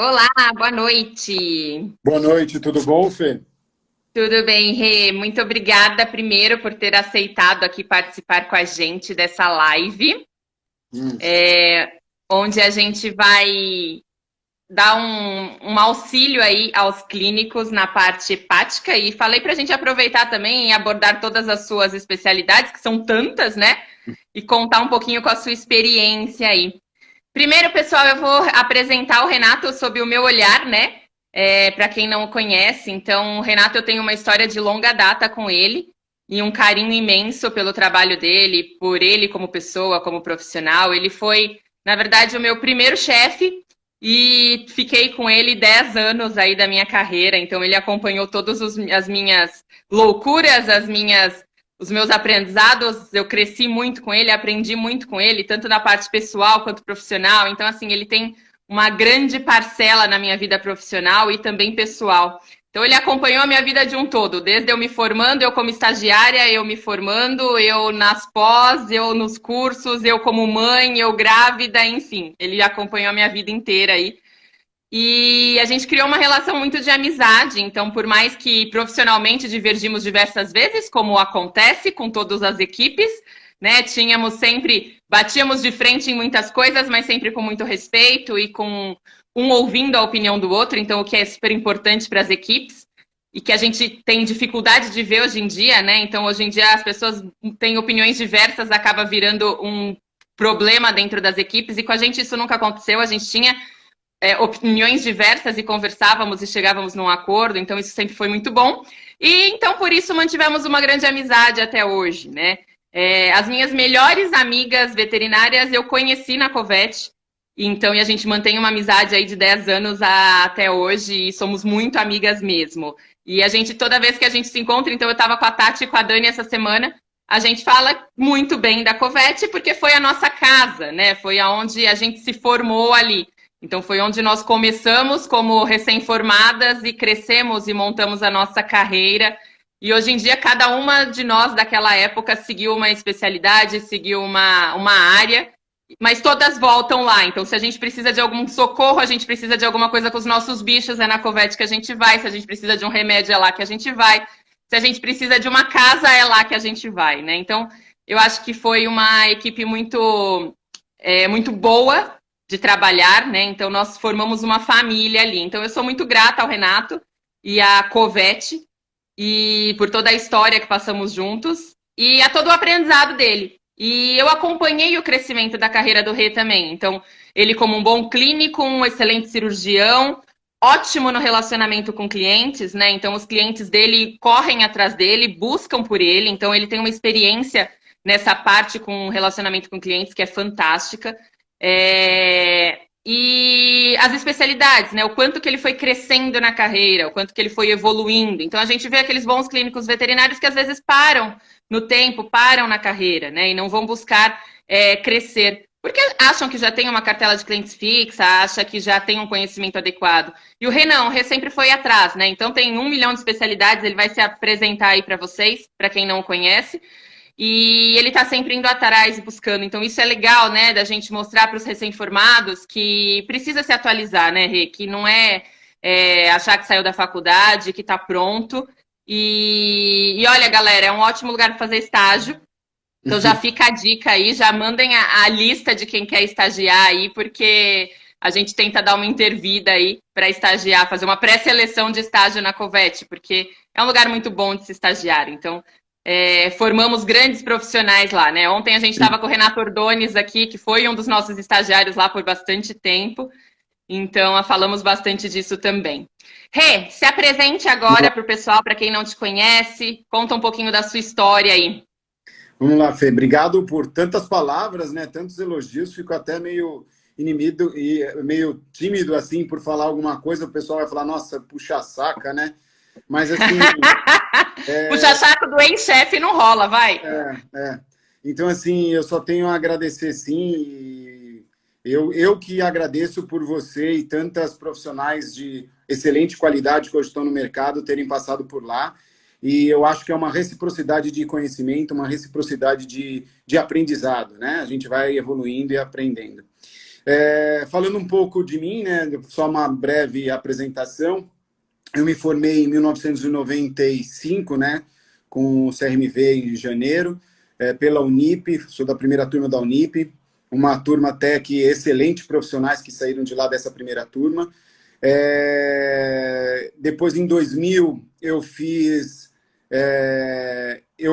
Olá, boa noite. Boa noite, tudo bom, Fê? Tudo bem, Rê? Muito obrigada primeiro por ter aceitado aqui participar com a gente dessa live, Hum. onde a gente vai dar um auxílio aí aos clínicos na parte hepática e falei para a gente aproveitar também e abordar todas as suas especialidades, que são tantas, né? E contar um pouquinho com a sua experiência aí. Primeiro, pessoal, eu vou apresentar o Renato sob o meu olhar, né? Para quem não o conhece, então, o Renato, eu tenho uma história de longa data com ele e um carinho imenso pelo trabalho dele, por ele como pessoa, como profissional. Ele foi, na verdade, o meu primeiro chefe e fiquei com ele 10 anos aí da minha carreira, então ele acompanhou todas as minhas loucuras, os meus aprendizados, eu cresci muito com ele, aprendi muito com ele, tanto na parte pessoal quanto profissional. Então, assim, ele tem uma grande parcela na minha vida profissional e também pessoal. Então, ele acompanhou a minha vida de um todo, desde eu me formando, eu como estagiária, eu me formando, eu nas pós, eu nos cursos, eu como mãe, eu grávida, enfim. Ele acompanhou a minha vida inteira aí. E a gente criou uma relação muito de amizade, então, por mais que profissionalmente divergimos diversas vezes, como acontece com todas as equipes, né? Batíamos de frente em muitas coisas, mas sempre com muito respeito e com um ouvindo a opinião do outro, então, o que é super importante para as equipes e que a gente tem dificuldade de ver hoje em dia, né? Então, hoje em dia, as pessoas têm opiniões diversas, acaba virando um problema dentro das equipes, e com a gente isso nunca aconteceu, a gente tinha opiniões diversas e conversávamos e chegávamos num acordo, então isso sempre foi muito bom. E então por isso mantivemos uma grande amizade até hoje, né? As minhas melhores amigas veterinárias eu conheci na Covet, então e a gente mantém uma amizade aí de 10 anos até hoje e somos muito amigas mesmo. E a gente, toda vez que a gente se encontra, então eu estava com a Tati e com a Dani essa semana, a gente fala muito bem da Covet porque foi a nossa casa, né? Foi aonde a gente se formou ali. Então foi onde nós começamos como recém-formadas e crescemos e montamos a nossa carreira. E hoje em dia cada uma de nós daquela época seguiu uma especialidade, seguiu uma área, mas todas voltam lá. Então se a gente precisa de algum socorro, a gente precisa de alguma coisa com os nossos bichos, é na Covet que a gente vai. Se a gente precisa de um remédio, é lá que a gente vai. Se a gente precisa de uma casa, é lá que a gente vai, né? Então eu acho que foi uma equipe muito boa de trabalhar, né? Então nós formamos uma família ali. Então eu sou muito grata ao Renato e à Covete e por toda a história que passamos juntos e a todo o aprendizado dele. E eu acompanhei o crescimento da carreira do Rê também. Então, ele como um bom clínico, um excelente cirurgião, ótimo no relacionamento com clientes, né? Então, os clientes dele correm atrás dele, buscam por ele. Então, ele tem uma experiência nessa parte com relacionamento com clientes que é fantástica. E as especialidades, né? O quanto que ele foi crescendo na carreira, o quanto que ele foi evoluindo. Então a gente vê aqueles bons clínicos veterinários que às vezes param no tempo, param na carreira, né? E não vão buscar crescer. Porque acham que já tem uma cartela de clientes fixa, acha que já tem um conhecimento adequado. E o Rê não, o Rê sempre foi atrás, né? Então tem 1 milhão de especialidades, ele vai se apresentar aí para vocês, para quem não o conhece. E ele está sempre indo atrás e buscando. Então, isso é legal, né? Da gente mostrar para os recém-formados que precisa se atualizar, né, Rê? Que não é achar que saiu da faculdade, que está pronto. E olha, galera, é um ótimo lugar para fazer estágio. Então, já fica a dica aí, já mandem a lista de quem quer estagiar aí, porque a gente tenta dar uma intervida aí para estagiar, fazer uma pré-seleção de estágio na Covete, porque é um lugar muito bom de se estagiar. Então, formamos grandes profissionais lá, né? Ontem a gente estava com o Renato Ordones aqui, que foi um dos nossos estagiários lá por bastante tempo. Então, falamos bastante disso também. Rê, se apresente agora para o pessoal, para quem não te conhece. Conta um pouquinho da sua história aí. Vamos lá, Fê. Obrigado por tantas palavras, né? Tantos elogios. Fico até meio inimido e meio tímido assim por falar alguma coisa. O pessoal vai falar, nossa, puxa saca, né? Mas assim, Puxa saco do ex-chefe não rola, vai. é. Então assim, eu só tenho a agradecer, sim. E eu que agradeço por você e tantas profissionais de excelente qualidade que hoje estão no mercado terem passado por lá. E eu acho que é uma reciprocidade de conhecimento, uma reciprocidade de aprendizado, né? A gente vai evoluindo e aprendendo. Falando um pouco de mim, né, só uma breve apresentação. Eu me formei em 1995, né, com o CRMV em janeiro, pela Unip, sou da primeira turma da Unip, uma turma até que excelentes profissionais que saíram de lá dessa primeira turma. Depois, em 2000, eu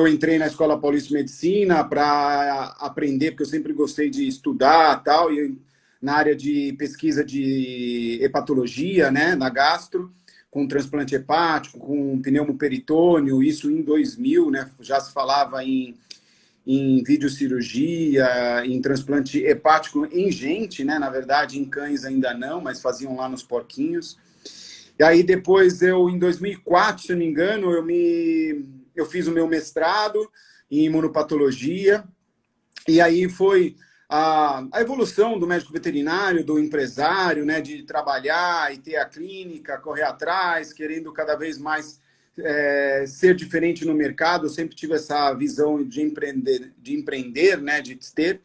entrei na Escola Paulista de Medicina para aprender, porque eu sempre gostei de estudar tal, e na área de pesquisa de hepatologia, né, na gastro, com transplante hepático, com pneumoperitônio, isso em 2000, né, já se falava em videocirurgia, em transplante hepático em gente, né, na verdade, em cães ainda não, mas faziam lá nos porquinhos. E aí depois, em 2004, se eu não me engano, eu fiz o meu mestrado em imunopatologia, e aí foi a evolução do médico veterinário, do empresário, né, de trabalhar e ter a clínica, correr atrás, querendo cada vez mais ser diferente no mercado. Eu sempre tive essa visão de empreender, né, de ter.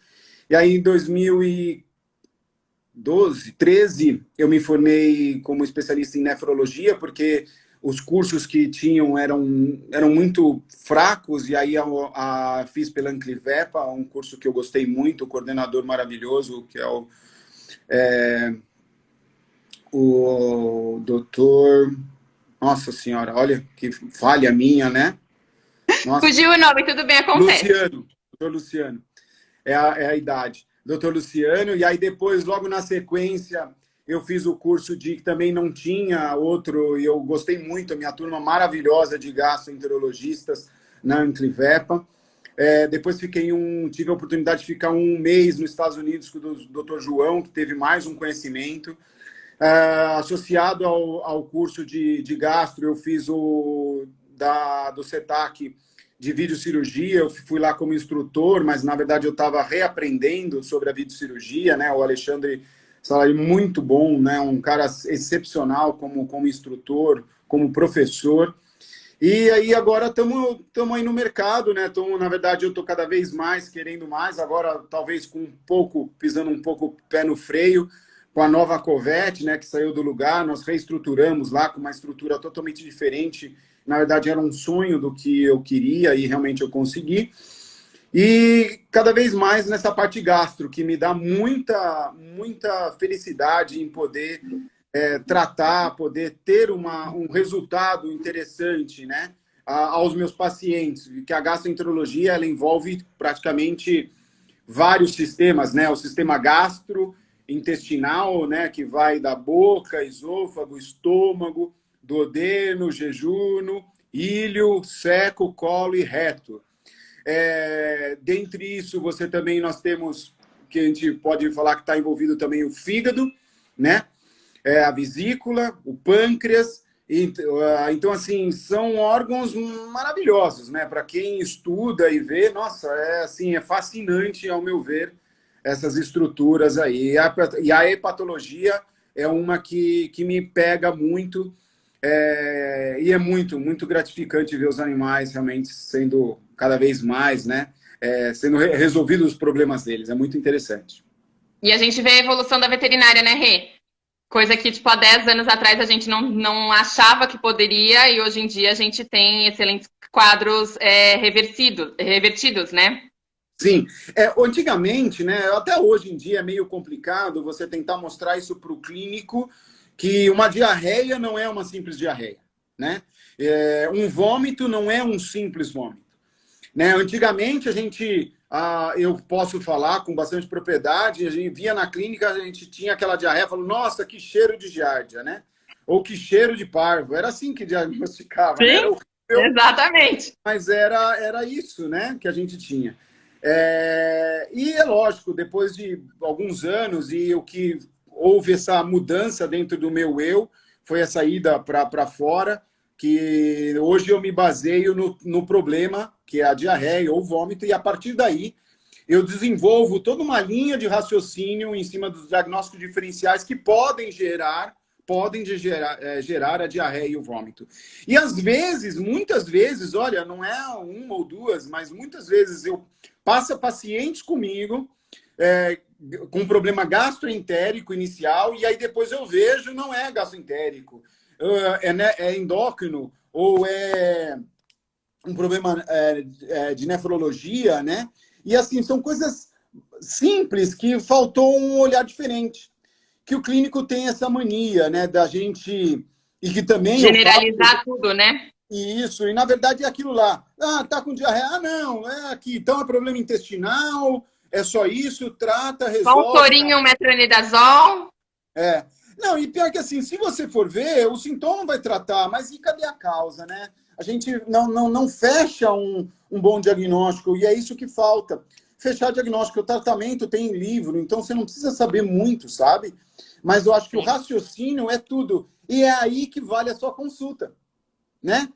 E aí, em 2012, 13, eu me formei como especialista em nefrologia, porque os cursos que tinham eram muito fracos, e aí fiz pela Anclivepa, um curso que eu gostei muito, o coordenador maravilhoso, que é o doutor... Nossa senhora, olha que falha minha, né? Nossa. Fugiu o nome, tudo bem, acontece. Luciano, doutor Luciano, é a idade. Doutor Luciano, e aí depois, logo na sequência, eu fiz o curso de que também não tinha outro, e eu gostei muito, a minha turma maravilhosa de gastroenterologistas na Anclivepa. Depois tive a oportunidade de ficar um mês nos Estados Unidos com o doutor João, que teve mais um conhecimento. Associado ao curso de gastro, eu fiz do CETAC de videocirurgia, eu fui lá como instrutor, mas na verdade eu estava reaprendendo sobre a videocirurgia, né? O Alexandre Salari, muito bom, né? Um cara excepcional como instrutor, como professor. E aí agora estamos aí no mercado, né? Na verdade, eu estou cada vez mais querendo mais, agora talvez pisando um pouco o pé no freio, com a nova Covete, né, que saiu do lugar. Nós reestruturamos lá com uma estrutura totalmente diferente. Na verdade, era um sonho do que eu queria e realmente eu consegui. E cada vez mais nessa parte gastro, que me dá muita felicidade em poder tratar, poder ter um resultado interessante, né, aos meus pacientes. Que a gastroenterologia ela envolve praticamente vários sistemas, né, o sistema gastrointestinal, né, que vai da boca, esôfago, estômago, duodeno, jejuno, íleo, seco, colo e reto. Dentre isso, nós temos, que a gente pode falar que está envolvido também o fígado, né? A vesícula, o pâncreas. Então, assim, são órgãos maravilhosos, né? Para quem estuda e vê, nossa, é fascinante, ao meu ver, essas estruturas aí. E a hepatologia é uma que me pega muito, e é muito gratificante ver os animais realmente sendo cada vez mais, né, sendo resolvidos os problemas deles. É muito interessante. E a gente vê a evolução da veterinária, né, Rê? Coisa que, tipo, há 10 anos atrás a gente não achava que poderia, e hoje em dia a gente tem excelentes quadros revertidos, né? Sim. Antigamente, né, até hoje em dia é meio complicado você tentar mostrar isso para o clínico, que uma diarreia não é uma simples diarreia, né? Um vômito não é um simples vômito, né? Antigamente, eu posso falar com bastante propriedade, a gente via na clínica, a gente tinha aquela diarreia, falou, nossa, que cheiro de giardia, né? Ou que cheiro de parvo. Era assim que diagnosticava, sim, né? Era horrível, exatamente. mas era isso, né, que a gente tinha. E é lógico, depois de alguns anos, e o que houve essa mudança dentro do meu eu, foi a saída para fora, que hoje eu me baseio no problema, que é a diarreia ou vômito, e a partir daí eu desenvolvo toda uma linha de raciocínio em cima dos diagnósticos diferenciais que podem gerar a diarreia e o vômito. E às vezes, muitas vezes, olha, não é uma ou duas, mas muitas vezes eu passo pacientes comigo com um problema gastroentérico inicial, e aí depois eu vejo, não é gastroentérico, é endócrino, ou é um problema de nefrologia, né? E assim, são coisas simples que faltou um olhar diferente. Que o clínico tem essa mania, né, da gente... E que também eu falo... Generalizar tudo, né? Isso, e na verdade é aquilo lá. Ah, tá com diarreia. Ah, não, é aqui. Então é problema intestinal, é só isso, trata, Só um resolve. sorinho, um metronidazol. É. Não, e pior que assim, se você for ver, o sintoma vai tratar, mas e cadê a causa, né? A gente não fecha um bom diagnóstico, e é isso que falta. Fechar diagnóstico, o tratamento tem livro, então você não precisa saber muito, sabe? Mas eu acho que o raciocínio é tudo. E é aí que vale a sua consulta, né?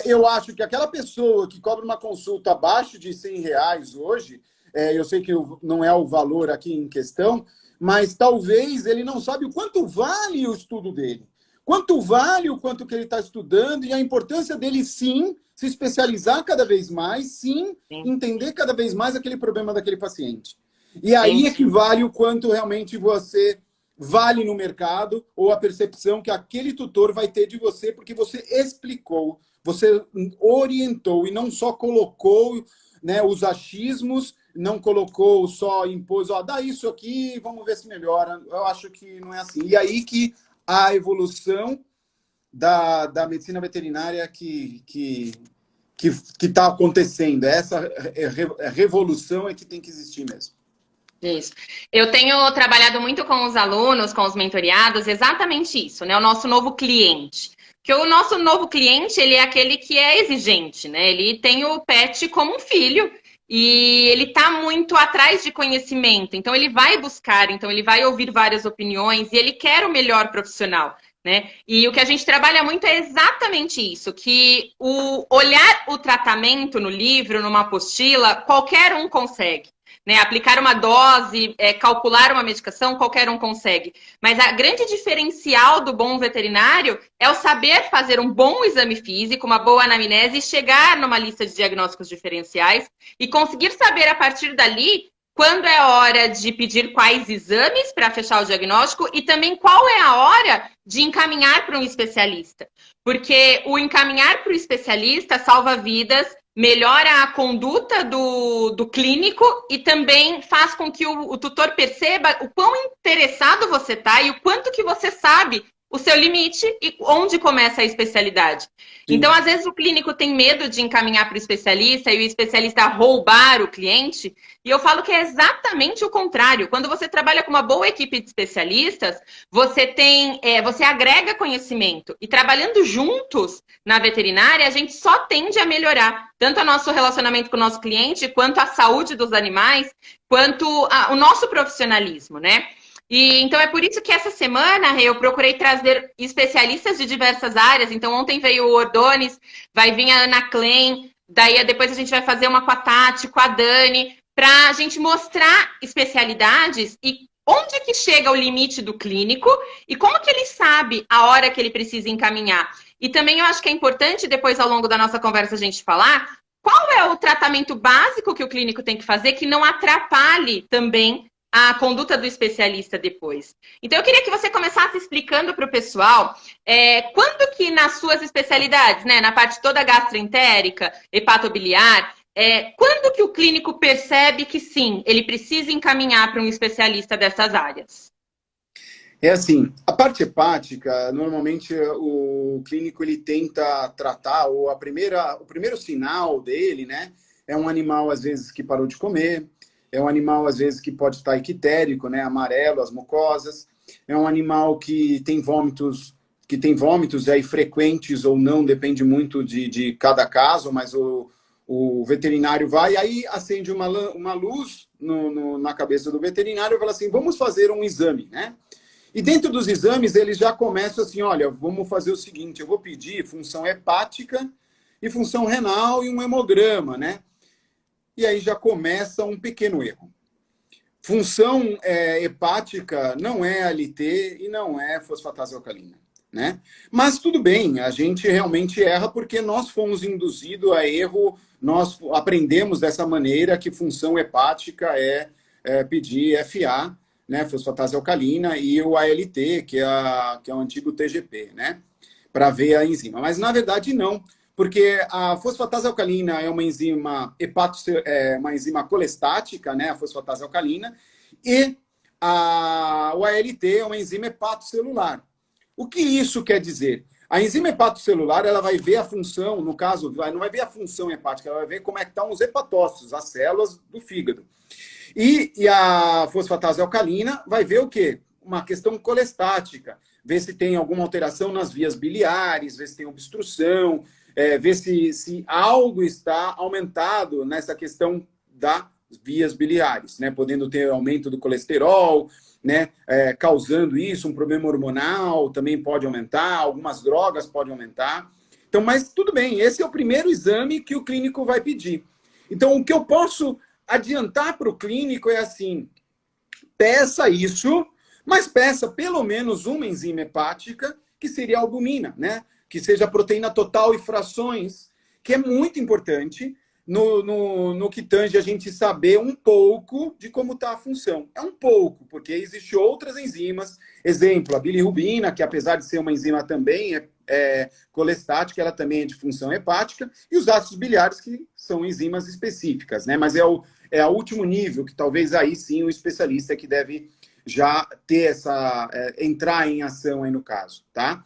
Eu acho que aquela pessoa que cobra uma consulta abaixo de R$ 100 hoje, eu sei que não é o valor aqui em questão, mas talvez ele não sabe o quanto vale o estudo dele. Quanto vale o quanto que ele está estudando e a importância dele, sim, se especializar cada vez mais, sim, entender cada vez mais aquele problema daquele paciente. E aí é que vale o quanto realmente você vale no mercado ou a percepção que aquele tutor vai ter de você, porque você explicou, você orientou e não só colocou, né, os achismos, não colocou só, impôs, ó, dá isso aqui, vamos ver se melhora. Eu acho que não é assim. E aí que a evolução da medicina veterinária que está acontecendo. Essa revolução é que tem que existir mesmo. Isso. Eu tenho trabalhado muito com os alunos, com os mentoriados, exatamente isso, né? O nosso novo cliente. Porque o nosso novo cliente, ele é aquele que é exigente, né? Ele tem o pet como um filho e ele tá muito atrás de conhecimento. Então, ele vai buscar, então ele vai ouvir várias opiniões e ele quer o melhor profissional, né? E o que a gente trabalha muito é exatamente isso, que olhar o tratamento no livro, numa apostila, qualquer um consegue. Né, aplicar uma dose, calcular uma medicação, qualquer um consegue. Mas a grande diferencial do bom veterinário é o saber fazer um bom exame físico, uma boa anamnese, chegar numa lista de diagnósticos diferenciais e conseguir saber a partir dali quando é a hora de pedir quais exames para fechar o diagnóstico e também qual é a hora de encaminhar para um especialista. Porque o encaminhar para o especialista salva vidas, melhora a conduta do clínico e também faz com que o tutor perceba o quão interessado você está e o quanto que você sabe o seu limite e onde começa a especialidade. Sim. Então, às vezes, o clínico tem medo de encaminhar para o especialista e o especialista roubar o cliente. E eu falo que é exatamente o contrário. Quando você trabalha com uma boa equipe de especialistas, você agrega conhecimento. E trabalhando juntos na veterinária, a gente só tende a melhorar tanto o nosso relacionamento com o nosso cliente, quanto a saúde dos animais, quanto o nosso profissionalismo, né? E então é por isso que essa semana eu procurei trazer especialistas de diversas áreas. Então ontem veio o Ordones, vai vir a Ana Klein, daí depois a gente vai fazer uma com a Tati, com a Dani, para a gente mostrar especialidades e onde que chega o limite do clínico e como que ele sabe a hora que ele precisa encaminhar. E também eu acho que é importante, depois ao longo da nossa conversa, a gente falar qual é o tratamento básico que o clínico tem que fazer que não atrapalhe também a conduta do especialista depois. Então, eu queria que você começasse explicando para o pessoal quando que nas suas especialidades, né, na parte toda gastroentérica, hepatobiliar, quando que o clínico percebe que sim, ele precisa encaminhar para um especialista dessas áreas? É assim, a parte hepática, normalmente o clínico ele tenta tratar, ou o primeiro sinal dele, né, é um animal, às vezes, que parou de comer, é um animal, às vezes, que pode estar ictérico, né, amarelo, as mucosas, é um animal que tem vômitos aí frequentes ou não, depende muito de cada caso, mas o veterinário vai e aí acende uma luz na cabeça do veterinário e fala assim, vamos fazer um exame, né? E dentro dos exames, eles já começam assim, olha, vamos fazer o seguinte, eu vou pedir função hepática e função renal e um hemograma, né? E aí já começa um pequeno erro. Função hepática não é ALT e não é fosfatase alcalina, né? Mas tudo bem, a gente realmente erra porque nós fomos induzidos a erro, nós aprendemos dessa maneira que função hepática é pedir FA, né, fosfatase alcalina, e o ALT, que é o antigo TGP, né, para ver a enzima. Mas, na verdade, não, porque a fosfatase alcalina é uma enzima uma enzima colestática, né, a fosfatase alcalina, e o ALT é uma enzima hepatocelular. O que isso quer dizer? A enzima hepatocelular, ela vai ver a função, no caso, não vai ver a função hepática, ela vai ver como é que estão os hepatócitos, as células do fígado. E a fosfatase alcalina vai ver o quê? Uma questão colestática, ver se tem alguma alteração nas vias biliares, ver se tem obstrução, ver se algo está aumentado nessa questão das vias biliares, né? Podendo ter aumento do colesterol, né? Causando isso, um problema hormonal também pode aumentar, algumas drogas podem aumentar. Então, mas tudo bem, esse é o primeiro exame que o clínico vai pedir. Então, o que eu posso adiantar para o clínico é assim, peça isso, mas peça pelo menos uma enzima hepática, que seria a albumina, né? Que seja a proteína total e frações, que é muito importante no que tange a gente saber um pouco de como está a função. É um pouco, porque existem outras enzimas, exemplo, a bilirrubina, que apesar de ser uma enzima também colestática, ela também é de função hepática, e os ácidos biliares, que são enzimas específicas, né? Mas é o último nível, que talvez aí sim o especialista que deve já ter entrar em ação aí no caso, tá?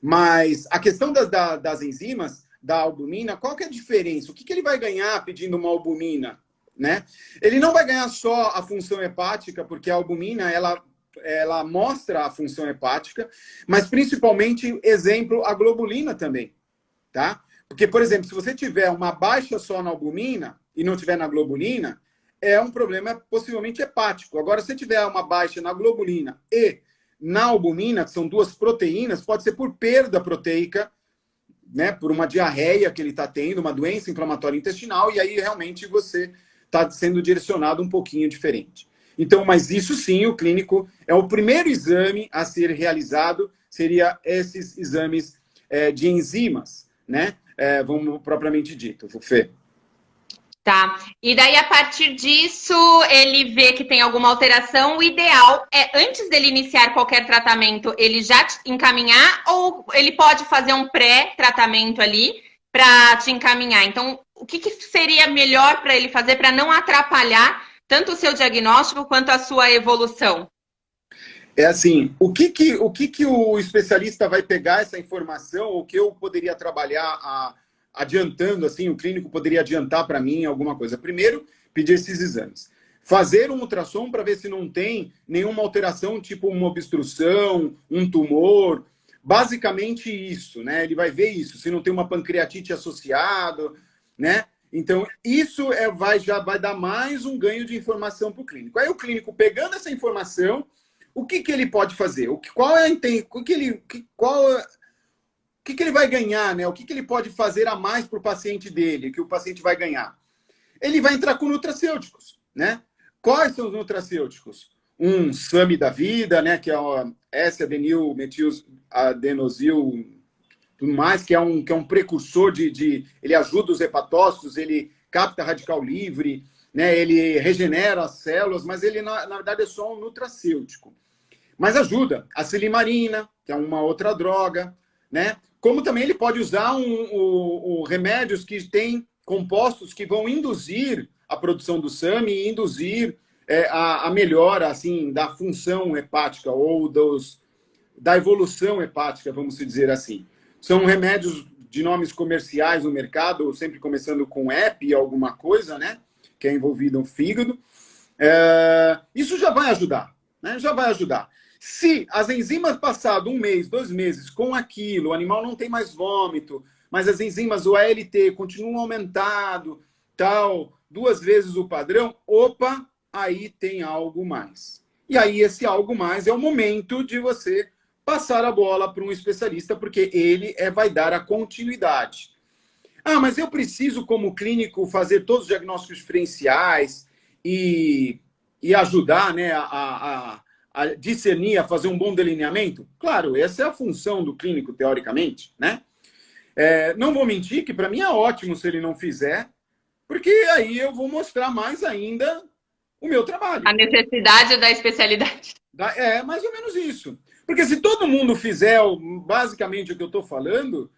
Mas a questão das enzimas, da albumina, qual que é a diferença? O que ele vai ganhar pedindo uma albumina, né? Ele não vai ganhar só a função hepática, porque a albumina, ela mostra a função hepática, mas principalmente, exemplo, a globulina também, tá? Porque, por exemplo, se você tiver uma baixa só na albumina e não tiver na globulina, é um problema possivelmente hepático. Agora, se tiver uma baixa na globulina e na albumina, que são duas proteínas, pode ser por perda proteica, né, por uma diarreia que ele está tendo, uma doença inflamatória intestinal, e aí realmente você está sendo direcionado um pouquinho diferente. Então, mas isso sim, o clínico é o primeiro exame a ser realizado, seria esses exames de enzimas, né? Vamos propriamente dito, Fê. Tá. E daí, a partir disso, ele vê que tem alguma alteração. O ideal é, antes dele iniciar qualquer tratamento, ele já te encaminhar, ou ele pode fazer um pré-tratamento ali para te encaminhar. Então, o que seria melhor para ele fazer para não atrapalhar tanto o seu diagnóstico quanto a sua evolução? É assim, o que o especialista vai pegar essa informação, o que eu poderia trabalhar adiantando, assim, o clínico poderia adiantar para mim alguma coisa. Primeiro, pedir esses exames. Fazer um ultrassom para ver se não tem nenhuma alteração, tipo uma obstrução, um tumor. Basicamente isso, né? Ele vai ver isso, se não tem uma pancreatite associado, né? Então, isso já vai dar mais um ganho de informação para o clínico. Aí o clínico, pegando essa informação, o que ele pode fazer? Qual ele vai ganhar, né? O que ele pode fazer a mais para o paciente dele, que o paciente vai ganhar? Ele vai entrar com nutracêuticos, né? Quais são os nutracêuticos? Um SAMI da vida, né? Que é o S-adenil metiladenosil, tudo mais, que é um precursor ele ajuda os hepatócitos, ele capta radical livre, né? Ele regenera as células, mas ele, na verdade, é só um nutracêutico. Mas ajuda. A silimarina, que é uma outra droga, né? Como também ele pode usar remédios que têm compostos que vão induzir a produção do SAMI e induzir a melhora assim, da função hepática ou da evolução hepática, vamos dizer assim. São remédios de nomes comerciais no mercado, sempre começando com EP, alguma coisa, né? Que é envolvido no fígado. Isso já vai ajudar, né? Já vai ajudar. Se as enzimas passado 1 mês, 2 meses com aquilo, o animal não tem mais vômito, mas as enzimas, o ALT, continuam aumentado, tal, 2 vezes o padrão, opa, aí tem algo mais. E aí esse algo mais é o momento de você passar a bola para um especialista, porque ele vai dar a continuidade. Ah, mas eu preciso, como clínico, fazer todos os diagnósticos diferenciais e ajudar, né, a discernir, a fazer um bom delineamento? Claro, essa é a função do clínico, teoricamente, né? Não vou mentir que para mim é ótimo se ele não fizer, porque aí eu vou mostrar mais ainda o meu trabalho. A necessidade da especialidade. É mais ou menos isso. Porque se todo mundo fizer basicamente o que eu estou falando,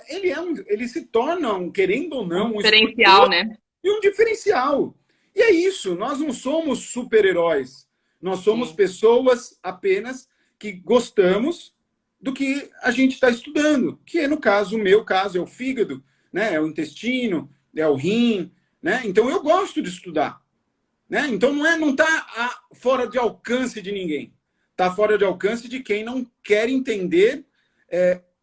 ele se torna, querendo ou não, um Diferencial, né? e um diferencial. E é isso, nós não somos super-heróis. Nós somos pessoas apenas que gostamos do que a gente está estudando, que é, no caso, o meu caso, é o fígado, né? É o intestino, é o rim, né? Então eu gosto de estudar. Né? Então não está fora de alcance de ninguém. Está fora de alcance de quem não quer entender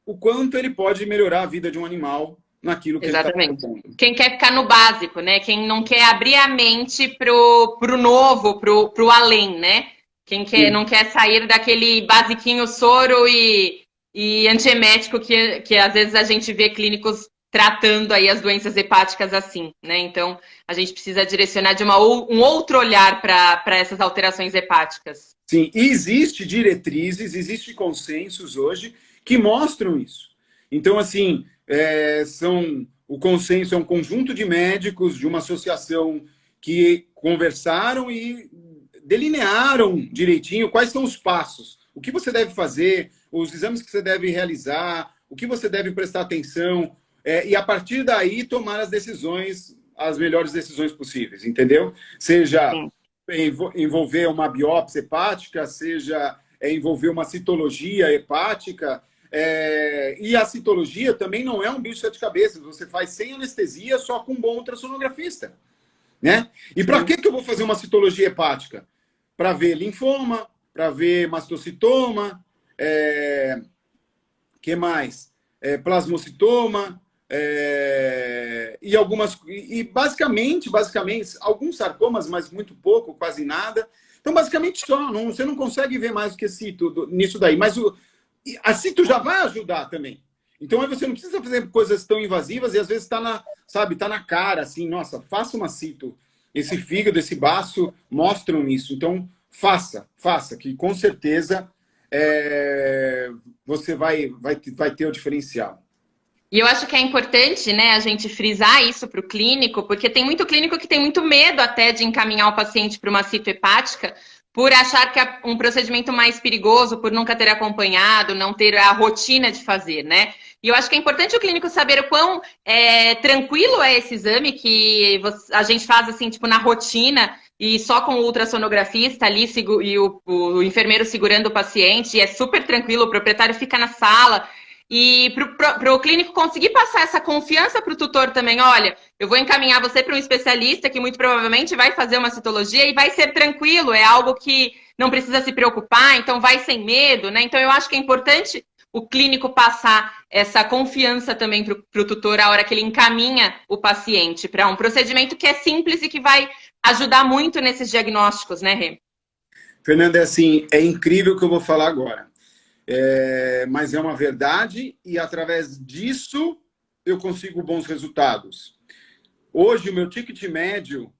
o quanto ele pode melhorar a vida de um animal naquilo que Exatamente. ele está fazendo. Quem quer ficar no básico, né? Quem não quer abrir a mente pro novo, pro além, né? Quem não quer sair daquele basiquinho soro e antiemético que às vezes a gente vê clínicos tratando aí as doenças hepáticas assim, né? Então, a gente precisa direcionar de um outro olhar para essas alterações hepáticas. Sim, e existe diretrizes, existe consensos hoje que mostram isso. Então, assim, o consenso é um conjunto de médicos de uma associação que conversaram e delinearam direitinho quais são os passos, o que você deve fazer, os exames que você deve realizar, o que você deve prestar atenção, e a partir daí tomar as decisões, as melhores decisões possíveis, entendeu? Seja envolver uma biópsia hepática, seja envolver uma citologia hepática, e a citologia também não é um bicho de sete cabeças, você faz sem anestesia, só com um bom ultrassonografista. Né? E para que eu vou fazer uma citologia hepática? Para ver linfoma, para ver mastocitoma, que mais? Plasmocitoma, e basicamente, alguns sarcomas, mas muito pouco, quase nada. Então, basicamente, você não consegue ver mais do que cito nisso daí. Mas a cito já vai ajudar também. Então, aí você não precisa fazer coisas tão invasivas e às vezes está na cara, assim, nossa, faça uma cito. Esse fígado, esse baço mostram isso. Então, faça, que com certeza você vai ter o diferencial. E eu acho que é importante, né, a gente frisar isso para o clínico, porque tem muito clínico que tem muito medo até de encaminhar o paciente para uma cito hepática, por achar que é um procedimento mais perigoso, por nunca ter acompanhado, não ter a rotina de fazer, né? E eu acho que é importante o clínico saber o quão tranquilo é esse exame, que a gente faz assim, tipo, na rotina, e só com o ultrassonografista ali, e o enfermeiro segurando o paciente, e é super tranquilo, o proprietário fica na sala. E para o clínico conseguir passar essa confiança para o tutor também, olha, eu vou encaminhar você para um especialista que muito provavelmente vai fazer uma citologia e vai ser tranquilo, é algo que não precisa se preocupar, então vai sem medo, né? Então eu acho que é importante o clínico passar essa confiança também para o tutor a hora que ele encaminha o paciente para um procedimento que é simples e que vai ajudar muito nesses diagnósticos, né, Rê? Fernanda, é incrível o que eu vou falar agora. Mas é uma verdade e através disso eu consigo bons resultados. Hoje o meu ticket médio, o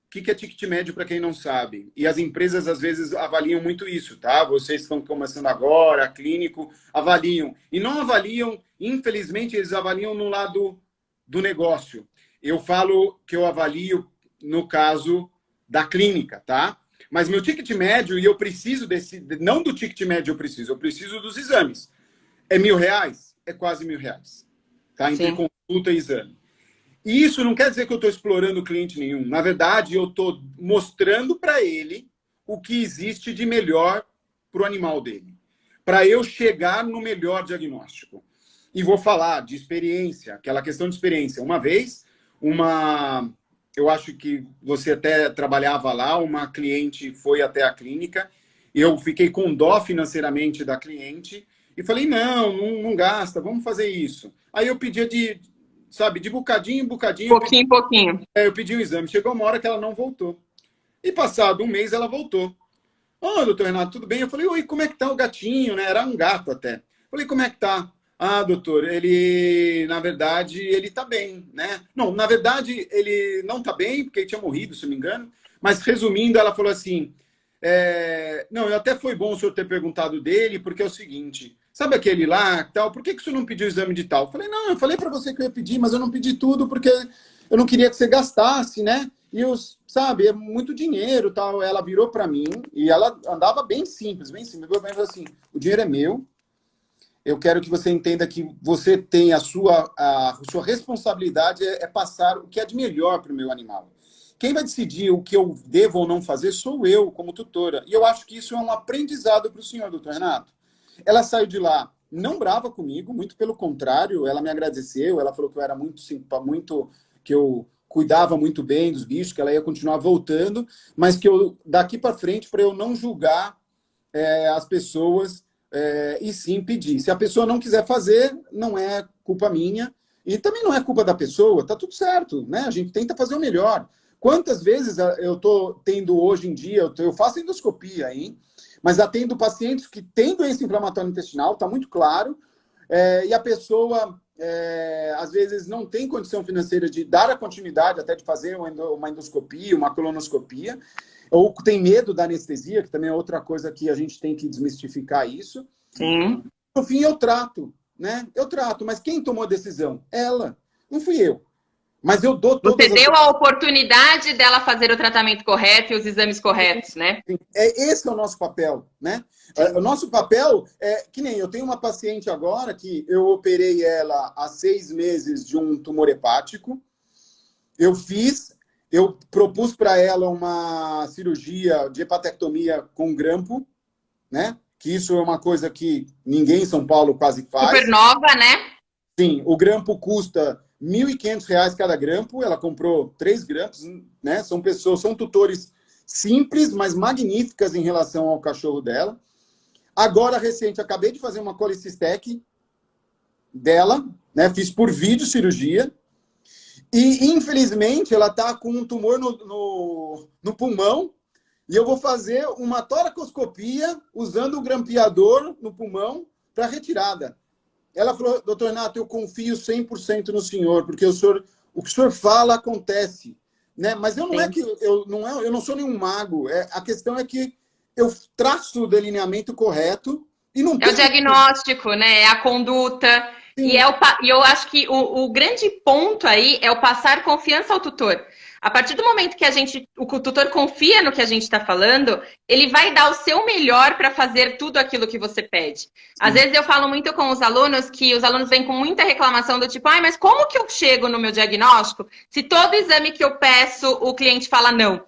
que é ticket médio para quem não sabe? E as empresas às vezes avaliam muito isso, tá? Vocês estão começando agora, clínico, avaliam. E não avaliam, infelizmente eles avaliam no lado do negócio. Eu falo que eu avalio no caso da clínica, tá? Mas meu ticket médio, e eu preciso não do ticket médio eu preciso dos exames. É R$1.000? É quase R$1.000. Tá? Entre consulta e exame. E isso não quer dizer que eu estou explorando cliente nenhum. Na verdade, eu estou mostrando para ele o que existe de melhor para o animal dele. Para eu chegar no melhor diagnóstico. E vou falar de experiência, aquela questão de experiência. Uma vez, eu acho que você até trabalhava lá, uma cliente foi até a clínica, eu fiquei com dó financeiramente da cliente e falei, não gasta, vamos fazer isso. Aí eu pedia de bocadinho em bocadinho. Pouquinho em pouquinho. Eu pedi um exame. Chegou uma hora que ela não voltou. E passado um mês ela voltou. Ô, doutor Renato, tudo bem? Eu falei, oi, como é que tá o gatinho, né? Era um gato até. Falei, como é que tá? Ah, doutor, na verdade, ele tá bem, né? Não, na verdade, ele não tá bem, porque ele tinha morrido, se não me engano. Mas, resumindo, ela falou assim, não, até foi bom o senhor ter perguntado dele, porque é o seguinte, sabe aquele lá, tal, por que o senhor não pediu o exame de tal? Eu falei, não, eu falei para você que eu ia pedir, mas eu não pedi tudo, porque eu não queria que você gastasse, né? sabe, é muito dinheiro, tal. Ela virou para mim e ela andava bem simples, bem simples. Ela falou assim, o dinheiro é meu, eu quero que você entenda que você tem a sua responsabilidade é passar o que é de melhor para o meu animal. Quem vai decidir o que eu devo ou não fazer sou eu, como tutora. E eu acho que isso é um aprendizado para o senhor, doutor Renato. Ela saiu de lá não brava comigo, muito pelo contrário, ela me agradeceu, ela falou que eu era muito que eu cuidava muito bem dos bichos, que ela ia continuar voltando, mas que eu, daqui para frente, para eu não julgar as pessoas e sim pedir. Se a pessoa não quiser fazer, não é culpa minha, e também não é culpa da pessoa, tá tudo certo, né? A gente tenta fazer o melhor. Quantas vezes eu estou tendo hoje em dia, eu faço endoscopia, hein? Mas atendo pacientes que têm doença inflamatória intestinal, está muito claro, e a pessoa, às vezes, não tem condição financeira de dar a continuidade, até de fazer uma endoscopia, uma colonoscopia, ou tem medo da anestesia, que também é outra coisa que a gente tem que desmistificar isso. Sim. No fim, eu trato, né? Eu trato, mas quem tomou a decisão? Ela, não fui eu. Mas eu dou todas Você deu a oportunidade dela fazer o tratamento correto e os exames corretos, né? Esse é o nosso papel, né? O nosso papel é que nem eu tenho uma paciente agora que eu operei ela há 6 meses de um tumor hepático. Eu propus para ela uma cirurgia de hepatectomia com grampo, né? Que isso é uma coisa que ninguém em São Paulo quase faz. Super nova, né? Sim, o grampo custa R$ 1.500 cada grampo. Ela comprou 3 grampos, né? São tutores simples, mas magníficas em relação ao cachorro dela. Agora, recente, acabei de fazer uma colicistec dela, né? Fiz por vídeo cirurgia. E, infelizmente, ela está com um tumor no pulmão. E eu vou fazer uma toracoscopia usando o grampeador no pulmão para retirada. Ela falou, doutor Renato, eu confio 100% no senhor, porque o que o senhor fala acontece. Né? Mas eu não é que eu não sou nenhum mago. A questão é que eu traço o delineamento correto e não é o diagnóstico, né? É a conduta. E eu acho que o grande ponto aí é o passar confiança ao tutor. A partir do momento que o tutor confia no que a gente está falando, ele vai dar o seu melhor para fazer tudo aquilo que você pede. Às vezes eu falo muito com os alunos que os alunos vêm com muita reclamação do tipo, mas como que eu chego no meu diagnóstico se todo exame que eu peço o cliente fala não?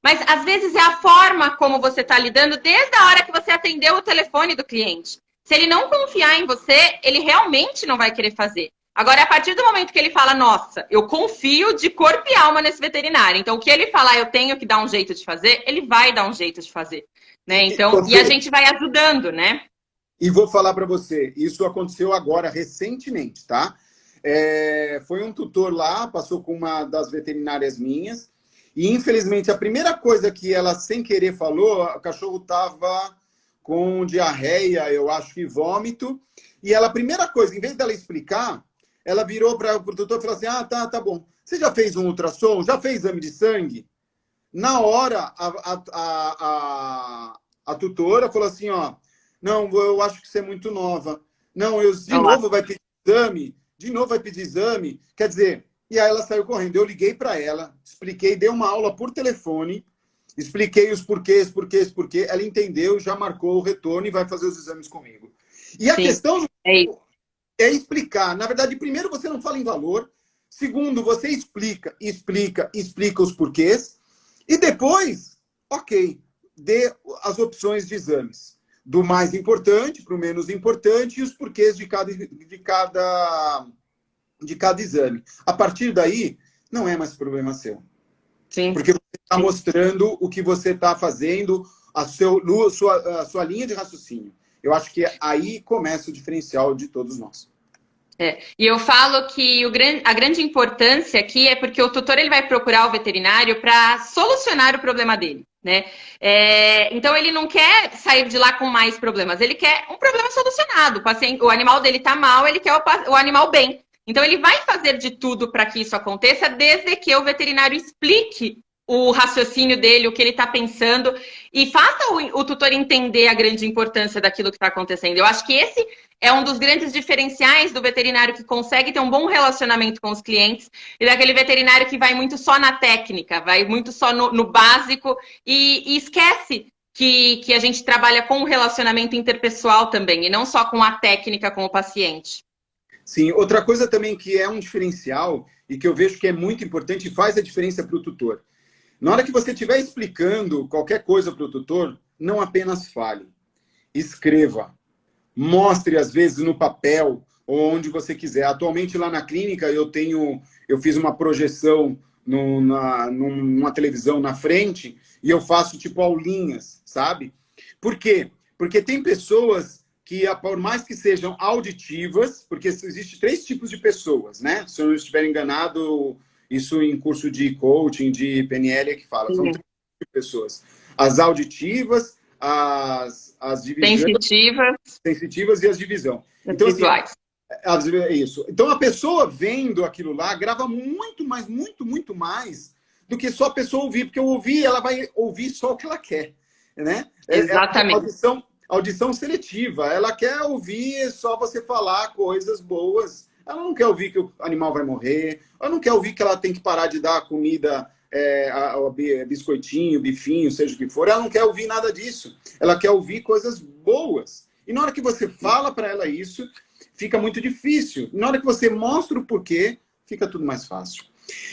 Mas às vezes é a forma como você está lidando desde a hora que você atendeu o telefone do cliente. Se ele não confiar em você, ele realmente não vai querer fazer. Agora, a partir do momento que ele fala, nossa, eu confio de corpo e alma nesse veterinário. Então, o que ele falar, eu tenho que dar um jeito de fazer, ele vai dar um jeito de fazer. Né? Então, e a gente vai ajudando, né? E vou falar para você, isso aconteceu agora, recentemente, tá? Foi um tutor lá, passou com uma das veterinárias minhas, e infelizmente a primeira coisa que ela sem querer falou, o cachorro estava com diarreia, eu acho que vômito, e ela, a primeira coisa, em vez dela explicar, ela virou para o tutor e falou assim, tá bom, você já fez um ultrassom? Já fez exame de sangue? Na hora, a tutora falou assim, não, eu acho que você é muito nova. Não, novo vai pedir exame? De novo vai pedir exame? Quer dizer, e aí ela saiu correndo. Eu liguei para ela, expliquei, dei uma aula por telefone, expliquei os porquês. Ela entendeu, já marcou o retorno e vai fazer os exames comigo. E a questão é explicar. Na verdade, primeiro, você não fala em valor. Segundo, você explica os porquês. E depois, dê as opções de exames. Do mais importante para o menos importante e os porquês de cada exame. A partir daí, não é mais problema seu. Sim. Porque você está mostrando o que você está fazendo, a sua linha de raciocínio. Eu acho que aí começa o diferencial de todos nós. E eu falo que a grande importância aqui é porque o tutor ele vai procurar o veterinário para solucionar o problema dele. Né? Então ele não quer sair de lá com mais problemas, ele quer um problema solucionado. O animal dele está mal, ele quer o animal bem. Então ele vai fazer de tudo para que isso aconteça, desde que o veterinário explique o raciocínio dele, o que ele está pensando, e faça o tutor entender a grande importância daquilo que está acontecendo. Eu acho que esse é um dos grandes diferenciais do veterinário que consegue ter um bom relacionamento com os clientes e daquele veterinário que vai muito só na técnica, vai muito só no básico e esquece que a gente trabalha com o relacionamento interpessoal também, e não só com a técnica com o paciente. Sim, outra coisa também que é um diferencial e que eu vejo que é muito importante e faz a diferença para o tutor. Na hora que você estiver explicando qualquer coisa para o tutor, não apenas fale, escreva, mostre às vezes no papel ou onde você quiser. Atualmente lá na clínica eu fiz uma projeção numa televisão na frente e eu faço tipo aulinhas, sabe? Por quê? Porque tem pessoas que, por mais que sejam auditivas, porque existem 3 tipos de pessoas, né? Se eu não estiver enganado, isso em curso de coaching, de PNL é que fala. São 3 tipos de pessoas. As auditivas, as sensitivas e as divisão. Então, visuais. Isso. Então, a pessoa vendo aquilo lá grava muito mais, muito mais do que só a pessoa ouvir, porque ouvir, ela vai ouvir só o que ela quer, né? Exatamente. Audição seletiva. Ela quer ouvir só você falar coisas boas. Ela não quer ouvir que o animal vai morrer. Ela não quer ouvir que ela tem que parar de dar comida, biscoitinho, bifinho, seja o que for. Ela não quer ouvir nada disso. Ela quer ouvir coisas boas. E na hora que você fala para ela isso, fica muito difícil. Na hora que você mostra o porquê, fica tudo mais fácil.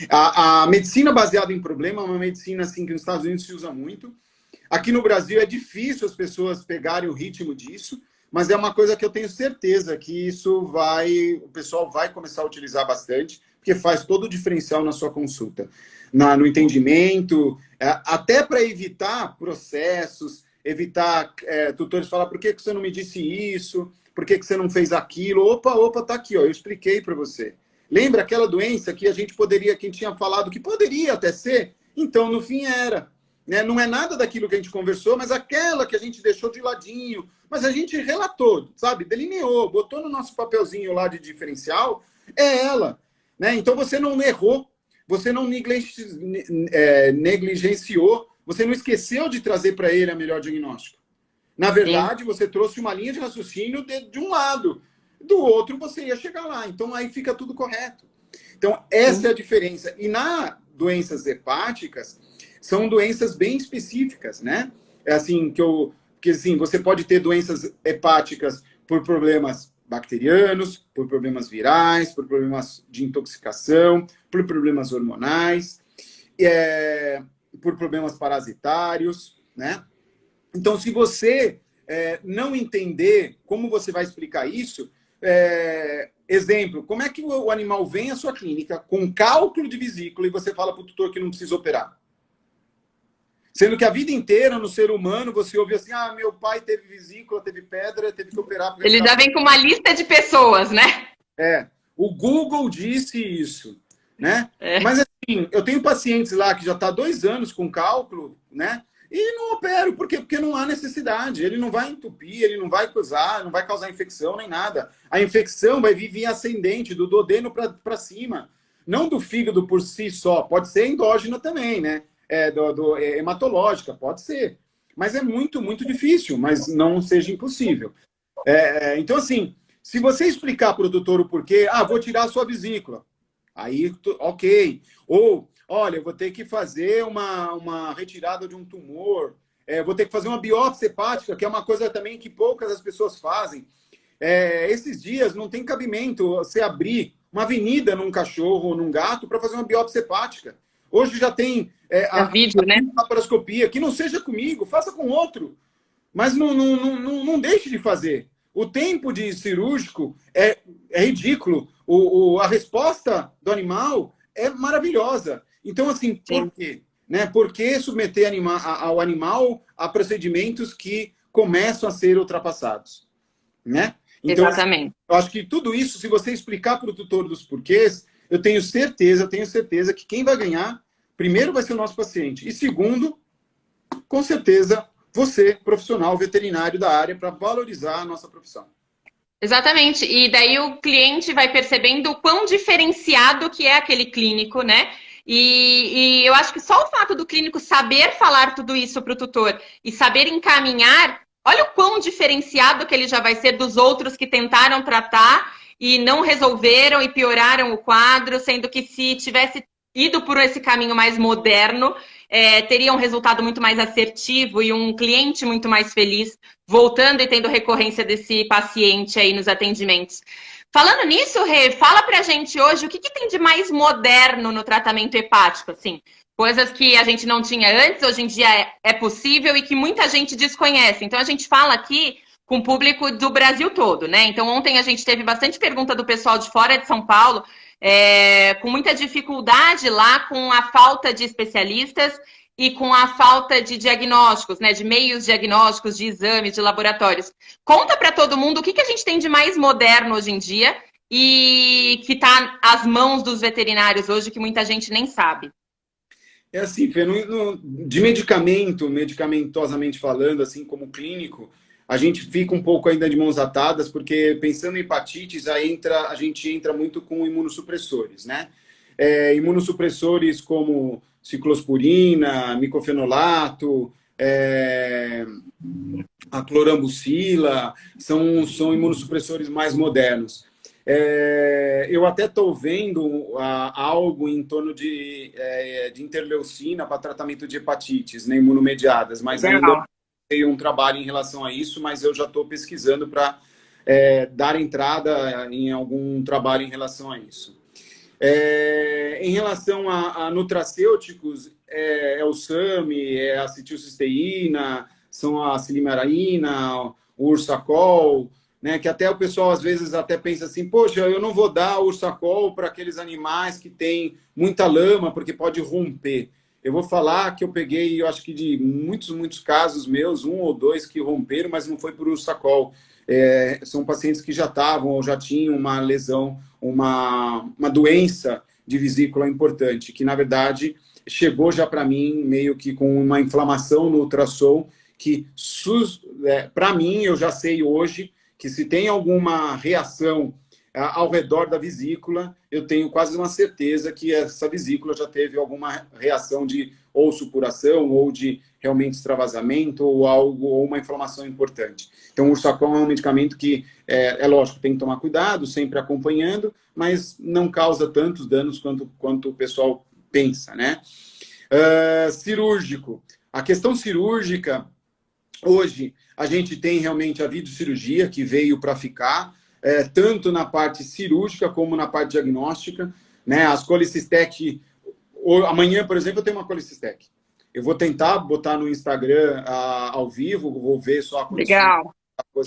A medicina baseada em problema é uma medicina assim, que nos Estados Unidos se usa muito. Aqui no Brasil é difícil as pessoas pegarem o ritmo disso, mas é uma coisa que eu tenho certeza que o pessoal vai começar a utilizar bastante, porque faz todo o diferencial na sua consulta. No entendimento, até para evitar processos, evitar tutores falar, por que você não me disse isso? Por que você não fez aquilo? Opa, tá aqui, ó, eu expliquei para você. Lembra aquela doença que a gente tinha falado que poderia até ser? Então, no fim, era. Né? Não é nada daquilo que a gente conversou, mas aquela que a gente deixou de ladinho. Mas a gente relatou, sabe? Delineou, botou no nosso papelzinho lá de diferencial, é ela. Né? Então você não errou, você não negligenciou, você não esqueceu de trazer para ele a melhor diagnóstico. Na verdade, você trouxe uma linha de raciocínio de um lado, do outro você ia chegar lá. Então aí fica tudo correto. Então essa é a diferença. E nas doenças hepáticas, são doenças bem específicas, né? É assim que assim, você pode ter doenças hepáticas por problemas bacterianos, por problemas virais, por problemas de intoxicação, por problemas hormonais, por problemas parasitários, né? Então, se você não entender como você vai explicar isso, exemplo, como é que o animal vem à sua clínica com cálculo de vesícula e você fala para o tutor que não precisa operar? Sendo que a vida inteira, no ser humano, você ouve assim, meu pai teve vesícula, teve pedra, teve que operar. Ele já vem com uma lista de pessoas, né? O Google disse isso, né? Mas assim, eu tenho pacientes lá que já está 2 anos com cálculo, né? E não opero, por quê? Porque não há necessidade. Ele não vai entupir, ele não vai coisar, não vai causar infecção nem nada. A infecção vai vir via ascendente, do duodeno para cima. Não do fígado por si só, pode ser endógena também, né? Hematológica, pode ser. Mas é muito, muito difícil, mas não seja impossível. Então, assim, se você explicar para o doutor o porquê, vou tirar a sua vesícula. Aí, ok. Ou, olha, eu vou ter que fazer uma retirada de um tumor, vou ter que fazer uma biópsia hepática, que é uma coisa também que poucas as pessoas fazem. Esses dias não tem cabimento você abrir uma avenida num cachorro ou num gato para fazer uma biópsia hepática. Hoje já tem né? laparoscopia, que não seja comigo, faça com outro. Mas não deixe de fazer. O tempo de cirúrgico é ridículo. A resposta do animal é maravilhosa. Então, assim, por quê? Né? Por que submeter ao animal a procedimentos que começam a ser ultrapassados? Né? Então, exatamente. Eu acho que tudo isso, se você explicar para o tutor dos porquês, eu tenho certeza que quem vai ganhar, primeiro vai ser o nosso paciente. E segundo, com certeza, você, profissional veterinário da área, para valorizar a nossa profissão. Exatamente. E daí o cliente vai percebendo o quão diferenciado que é aquele clínico, né? E eu acho que só o fato do clínico saber falar tudo isso para o tutor e saber encaminhar, olha o quão diferenciado que ele já vai ser dos outros que tentaram tratar e não resolveram e pioraram o quadro, sendo que se tivesse ido por esse caminho mais moderno, teria um resultado muito mais assertivo e um cliente muito mais feliz, voltando e tendo recorrência desse paciente aí nos atendimentos. Falando nisso, Rê, fala pra gente hoje o que tem de mais moderno no tratamento hepático, assim, coisas que a gente não tinha antes, hoje em dia é possível e que muita gente desconhece. Então a gente fala aqui com o público do Brasil todo, né? Então ontem a gente teve bastante pergunta do pessoal de fora de São Paulo, com muita dificuldade lá com a falta de especialistas e com a falta de diagnósticos, né, de meios diagnósticos, de exames, de laboratórios. Conta para todo mundo o que a gente tem de mais moderno hoje em dia e que está às mãos dos veterinários hoje, que muita gente nem sabe. É assim, Fê, de medicamento, medicamentosamente falando, assim como clínico, a gente fica um pouco ainda de mãos atadas, porque pensando em hepatites, a gente entra muito com imunossupressores, né? Imunossupressores como ciclosporina, micofenolato, a clorambucila, são imunossupressores mais modernos. Eu até estou vendo algo em torno de interleucina para tratamento de hepatites, né, imunomediadas, mas ainda não tem um trabalho em relação a isso, mas eu já estou pesquisando para dar entrada em algum trabalho em relação a isso. Em relação a nutracêuticos, é o SAMI, é a acetilcisteína, são a silimaraína, o Ursacol, né, que até o pessoal às vezes até pensa assim, poxa, eu não vou dar Ursacol para aqueles animais que têm muita lama, porque pode romper. Eu vou falar que eu peguei, eu acho que de muitos casos meus, 1 ou 2 que romperam, mas não foi por Ursacol. São pacientes que já estavam ou já tinham uma lesão, uma doença de vesícula importante, que na verdade chegou já para mim meio que com uma inflamação no ultrassom, que para mim eu já sei hoje que se tem alguma reação ao redor da vesícula, eu tenho quase uma certeza que essa vesícula já teve alguma reação de ou supuração, ou de realmente extravasamento, ou algo, ou uma inflamação importante. Então, o Ursacol é um medicamento que, lógico, tem que tomar cuidado, sempre acompanhando, mas não causa tantos danos quanto o pessoal pensa, né? Cirúrgico. A questão cirúrgica, hoje, a gente tem realmente a videocirurgia, que veio para ficar, tanto na parte cirúrgica como na parte diagnóstica, né? As Colicistec, amanhã, por exemplo, eu tenho uma Colicistec. Eu vou tentar botar no Instagram ao vivo, vou ver só a condição. Legal.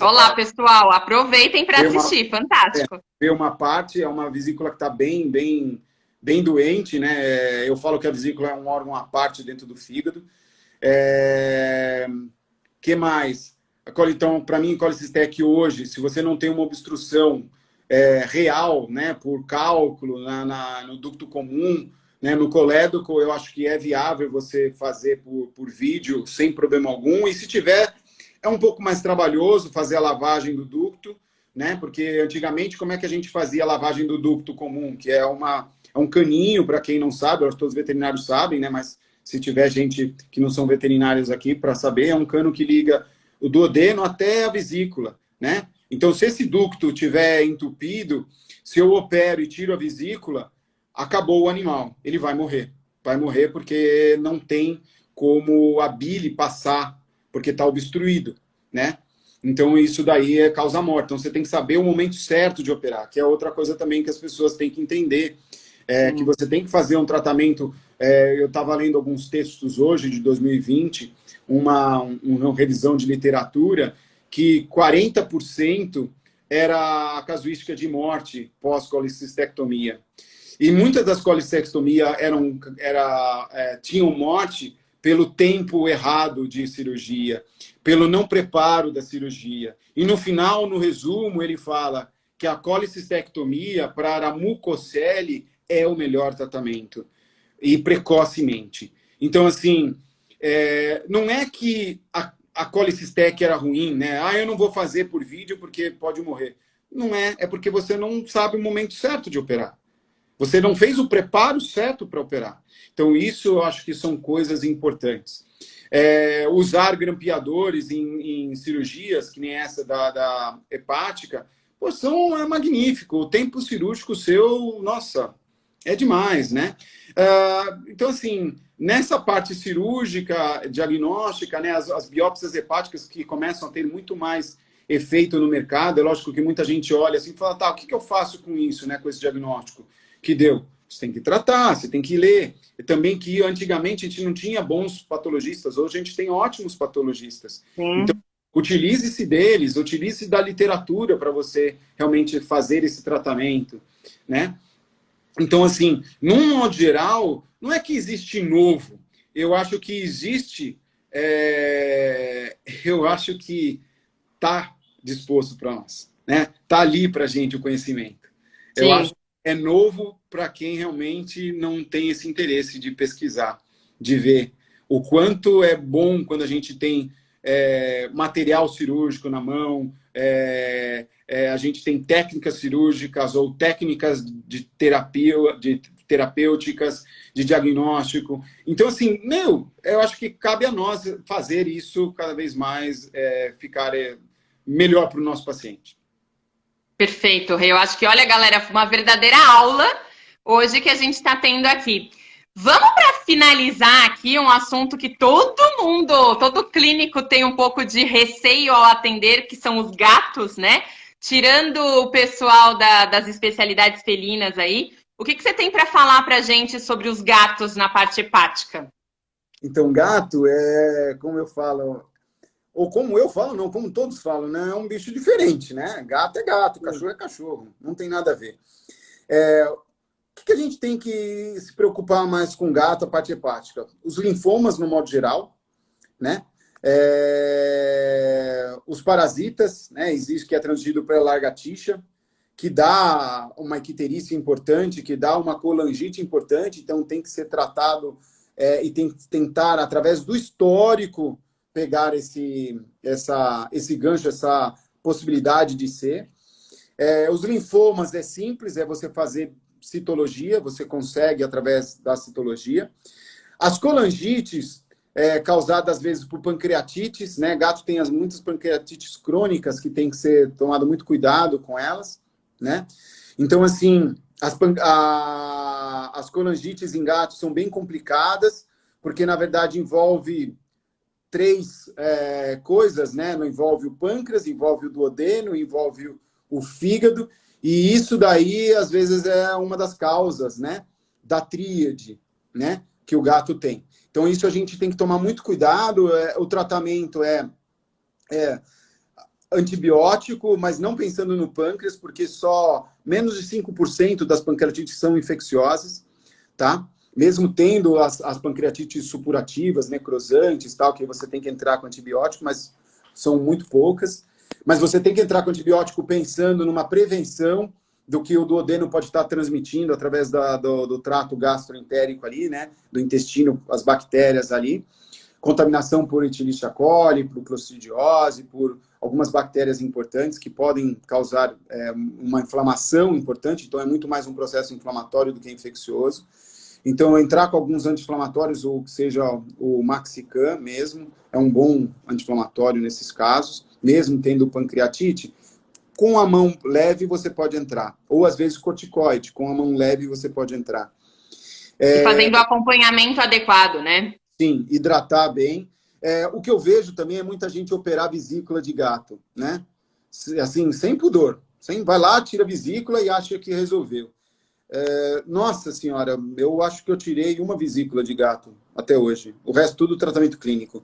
Olá, pessoal, aproveitem para assistir, fantástico. Ver uma parte, é uma vesícula que está bem doente, né? Eu falo que a vesícula é um órgão à parte dentro do fígado. Que mais? Então, para mim, Colicistec hoje, se você não tem uma obstrução real, né, por cálculo no ducto comum, né, no colédoco, eu acho que é viável você fazer por vídeo sem problema algum. E se tiver, é um pouco mais trabalhoso fazer a lavagem do ducto, né? Porque antigamente, como é que a gente fazia a lavagem do ducto comum? Que é um caninho, para quem não sabe, eu acho que todos os veterinários sabem, né? Mas se tiver gente que não são veterinários aqui para saber, é um cano que liga o duodeno até a vesícula, né? Então, se esse ducto tiver entupido, se eu opero e tiro a vesícula, acabou o animal, ele vai morrer. Vai morrer porque não tem como a bile passar, porque está obstruído, né? Então, isso daí é causa morte. Então, você tem que saber o momento certo de operar, que é outra coisa também que as pessoas têm que entender, que você tem que fazer um tratamento. Eu estava lendo alguns textos hoje, de 2020, uma revisão de literatura, que 40% era a casuística de morte pós-colicistectomia. E muitas das colicistectomias tinham morte pelo tempo errado de cirurgia, pelo não preparo da cirurgia. E no final, no resumo, ele fala que a colicistectomia para a mucocele é o melhor tratamento, e precocemente. Então, assim, não é que a colicistec era ruim, né? Eu não vou fazer por vídeo porque pode morrer. Não é porque você não sabe o momento certo de operar. Você não fez o preparo certo para operar. Então, isso eu acho que são coisas importantes. Usar grampeadores em cirurgias, que nem essa da hepática, pô, é magnífico. O tempo cirúrgico seu, nossa, é demais, né? Então, assim, nessa parte cirúrgica, diagnóstica, né, as biópsias hepáticas que começam a ter muito mais efeito no mercado, é lógico que muita gente olha assim e fala, tá, o que eu faço com isso, né, com esse diagnóstico que deu? Você tem que tratar, você tem que ler. E também que antigamente a gente não tinha bons patologistas, hoje a gente tem ótimos patologistas. Sim. Então, utilize-se deles, utilize da literatura para você realmente fazer esse tratamento, né? Então, assim, num modo geral, não é que existe novo. Eu acho que existe, eu acho que está disposto para nós, né? Está ali para a gente o conhecimento. Sim. Eu acho que é novo para quem realmente não tem esse interesse de pesquisar, de ver o quanto é bom quando a gente tem material cirúrgico na mão, a gente tem técnicas cirúrgicas ou técnicas de terapia, de terapêuticas, de diagnóstico. Então, assim, eu acho que cabe a nós fazer isso cada vez mais, ficar melhor para o nosso paciente. Perfeito, eu acho que, olha, galera, uma verdadeira aula hoje que a gente está tendo aqui. Vamos para finalizar aqui um assunto que todo clínico tem um pouco de receio ao atender, que são os gatos, né? Tirando o pessoal das especialidades felinas aí, o que você tem para falar para a gente sobre os gatos na parte hepática? Então, gato como eu falo, ou como eu falo, não, como todos falam, né? É um bicho diferente, né? Gato é gato, cachorro é cachorro, não tem nada a ver. O que a gente tem que se preocupar mais com gato, a parte hepática? Os linfomas, no modo geral, né? Os parasitas, né? Existe que é transmitido pela lagartixa, que dá uma icterícia importante, que dá uma colangite importante, então tem que ser tratado e tem que tentar, através do histórico, pegar esse gancho, essa possibilidade de ser. Os linfomas é simples, é você fazer citologia, você consegue através da citologia. As colangites, causadas às vezes por pancreatites, né? Gato tem muitas pancreatites crônicas que tem que ser tomado muito cuidado com elas, né? Então, assim, as colangites em gatos são bem complicadas, porque na verdade envolve três coisas, né? Não envolve o pâncreas, envolve o duodeno, envolve o fígado, e isso daí, às vezes, é uma das causas, né, da tríade, né, que o gato tem. Então, isso a gente tem que tomar muito cuidado. O tratamento é antibiótico, mas não pensando no pâncreas, porque só menos de 5% das pancreatites são infecciosas, tá? Mesmo tendo as pancreatites supurativas, necrosantes, tal, que você tem que entrar com antibiótico, mas são muito poucas. Mas você tem que entrar com antibiótico pensando numa prevenção do que o duodeno pode estar transmitindo através do trato gastroentérico ali, né? Do intestino, as bactérias ali. Contaminação por Escherichia coli, por clostridiose, por algumas bactérias importantes que podem causar uma inflamação importante. Então, é muito mais um processo inflamatório do que infeccioso. Então, entrar com alguns anti-inflamatórios, ou que seja o Maxicam mesmo, é um bom anti-inflamatório nesses casos, mesmo tendo pancreatite. Com a mão leve você pode entrar. Ou, às vezes, corticoide. Com a mão leve você pode entrar. E fazendo o acompanhamento adequado, né? Sim, hidratar bem. O que eu vejo também é muita gente operar vesícula de gato, né? Assim, sem pudor. Vai lá, tira a vesícula e acha que resolveu. Nossa senhora, eu acho que eu tirei uma vesícula de gato até hoje. O resto tudo tratamento clínico.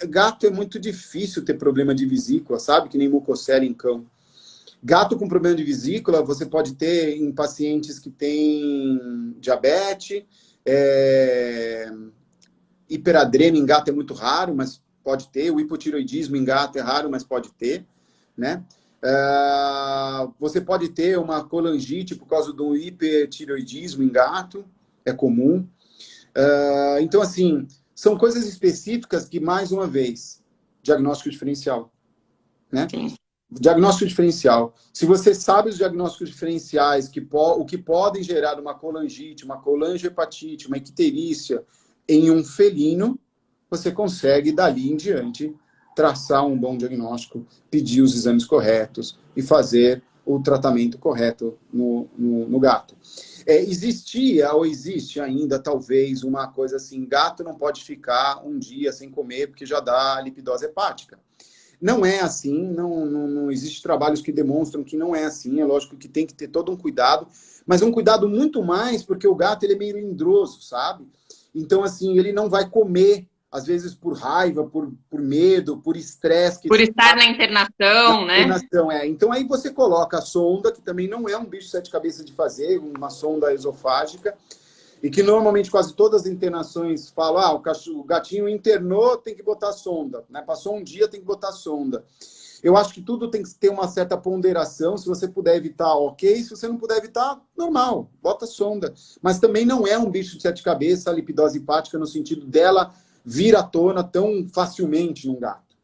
Gato é muito difícil ter problema de vesícula, sabe? Que nem mucoséria em cão. Gato com problema de vesícula você pode ter em pacientes que têm diabetes, hiperadrema em gato é muito raro, mas pode ter. O hipotiroidismo em gato é raro, mas pode ter, né? Você pode ter uma colangite por causa do hipertiroidismo em gato, é comum. Então, assim, são coisas específicas que, mais uma vez, diagnóstico diferencial, né? Sim. Diagnóstico diferencial. Se você sabe os diagnósticos diferenciais, o que podem gerar uma colangite, uma colangiohepatite, uma icterícia em um felino, você consegue, dali em diante, traçar um bom diagnóstico, pedir os exames corretos e fazer o tratamento correto no gato. Existia ou existe ainda, talvez, uma coisa assim, gato não pode ficar um dia sem comer porque já dá lipidose hepática. Não é assim, não existe trabalhos que demonstram que não é assim, é lógico que tem que ter todo um cuidado, mas um cuidado muito mais porque o gato ele é meio melindroso, sabe? Então, assim, ele não vai comer, às vezes por raiva, por medo, por estresse. Por estar na internação, né? Então, aí você coloca a sonda, que também não é um bicho de sete cabeças de fazer, uma sonda esofágica, e que normalmente quase todas as internações falam, o gatinho internou, tem que botar sonda, né? Passou um dia, tem que botar sonda. Eu acho que tudo tem que ter uma certa ponderação, se você puder evitar, ok, se você não puder evitar, normal, bota sonda. Mas também não é um bicho de sete cabeças, a lipidose hepática, no sentido dela vir à tona tão facilmente num gato.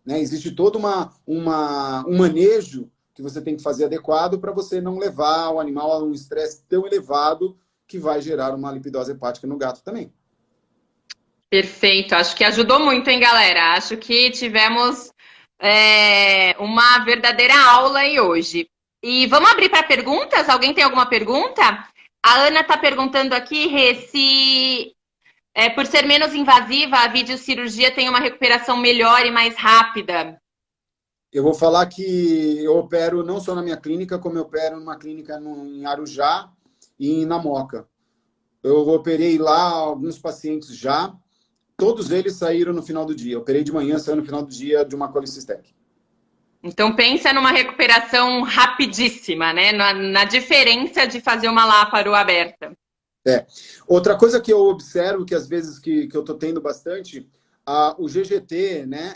Né? Existe todo um manejo que você tem que fazer adequado para você não levar o animal a um estresse tão elevado que vai gerar uma lipidose hepática no gato também. Perfeito, acho que ajudou muito, hein, galera? Acho que tivemos uma verdadeira aula aí hoje. E vamos abrir para perguntas? Alguém tem alguma pergunta? A Ana está perguntando aqui, Rê, se por ser menos invasiva, a videocirurgia tem uma recuperação melhor e mais rápida. Eu vou falar que eu opero não só na minha clínica, como eu opero numa clínica em Arujá e na Moca. Eu operei lá alguns pacientes já, todos eles saíram no final do dia. Eu operei de manhã, saiu no final do dia de uma colicistec. Então pensa numa recuperação rapidíssima, né? Na diferença de fazer uma láparo aberta. Outra coisa que eu observo, que às vezes que eu estou tendo bastante, o GGT, né?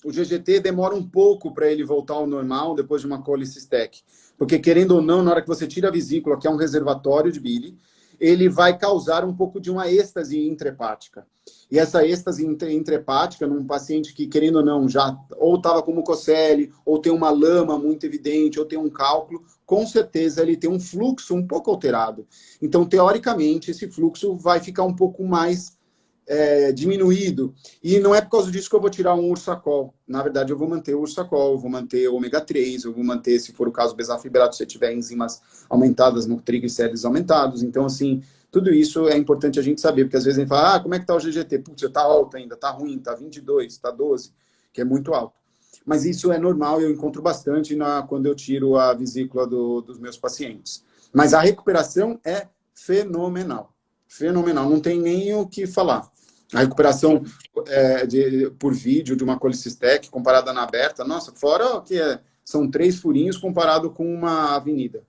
O GGT demora um pouco para ele voltar ao normal depois de uma colicistec. Porque, querendo ou não, na hora que você tira a vesícula, que é um reservatório de bile, ele vai causar um pouco de uma êxtase intrahepática. E essa êxtase intrahepática, num paciente que, querendo ou não, já ou estava com mucocele, ou tem uma lama muito evidente, ou tem um cálculo, com certeza ele tem um fluxo um pouco alterado. Então, teoricamente, esse fluxo vai ficar um pouco mais diminuído. E não é por causa disso que eu vou tirar um ursacol. Na verdade, eu vou manter o ursacol, eu vou manter o ômega 3, eu vou manter, se for o caso, bezafibrato, se você tiver enzimas aumentadas, no triglicéridos aumentados. Então, assim, tudo isso é importante a gente saber, porque às vezes a gente fala, como é que tá o GGT? Putz, tá alto ainda, tá ruim, tá 22, tá 12, que é muito alto. Mas isso é normal, eu encontro bastante quando eu tiro a vesícula dos meus pacientes. Mas a recuperação é fenomenal. Fenomenal, não tem nem o que falar. A recuperação por vídeo de uma colicistec comparada na aberta, nossa, fora que são 3 furinhos comparado com uma avenida.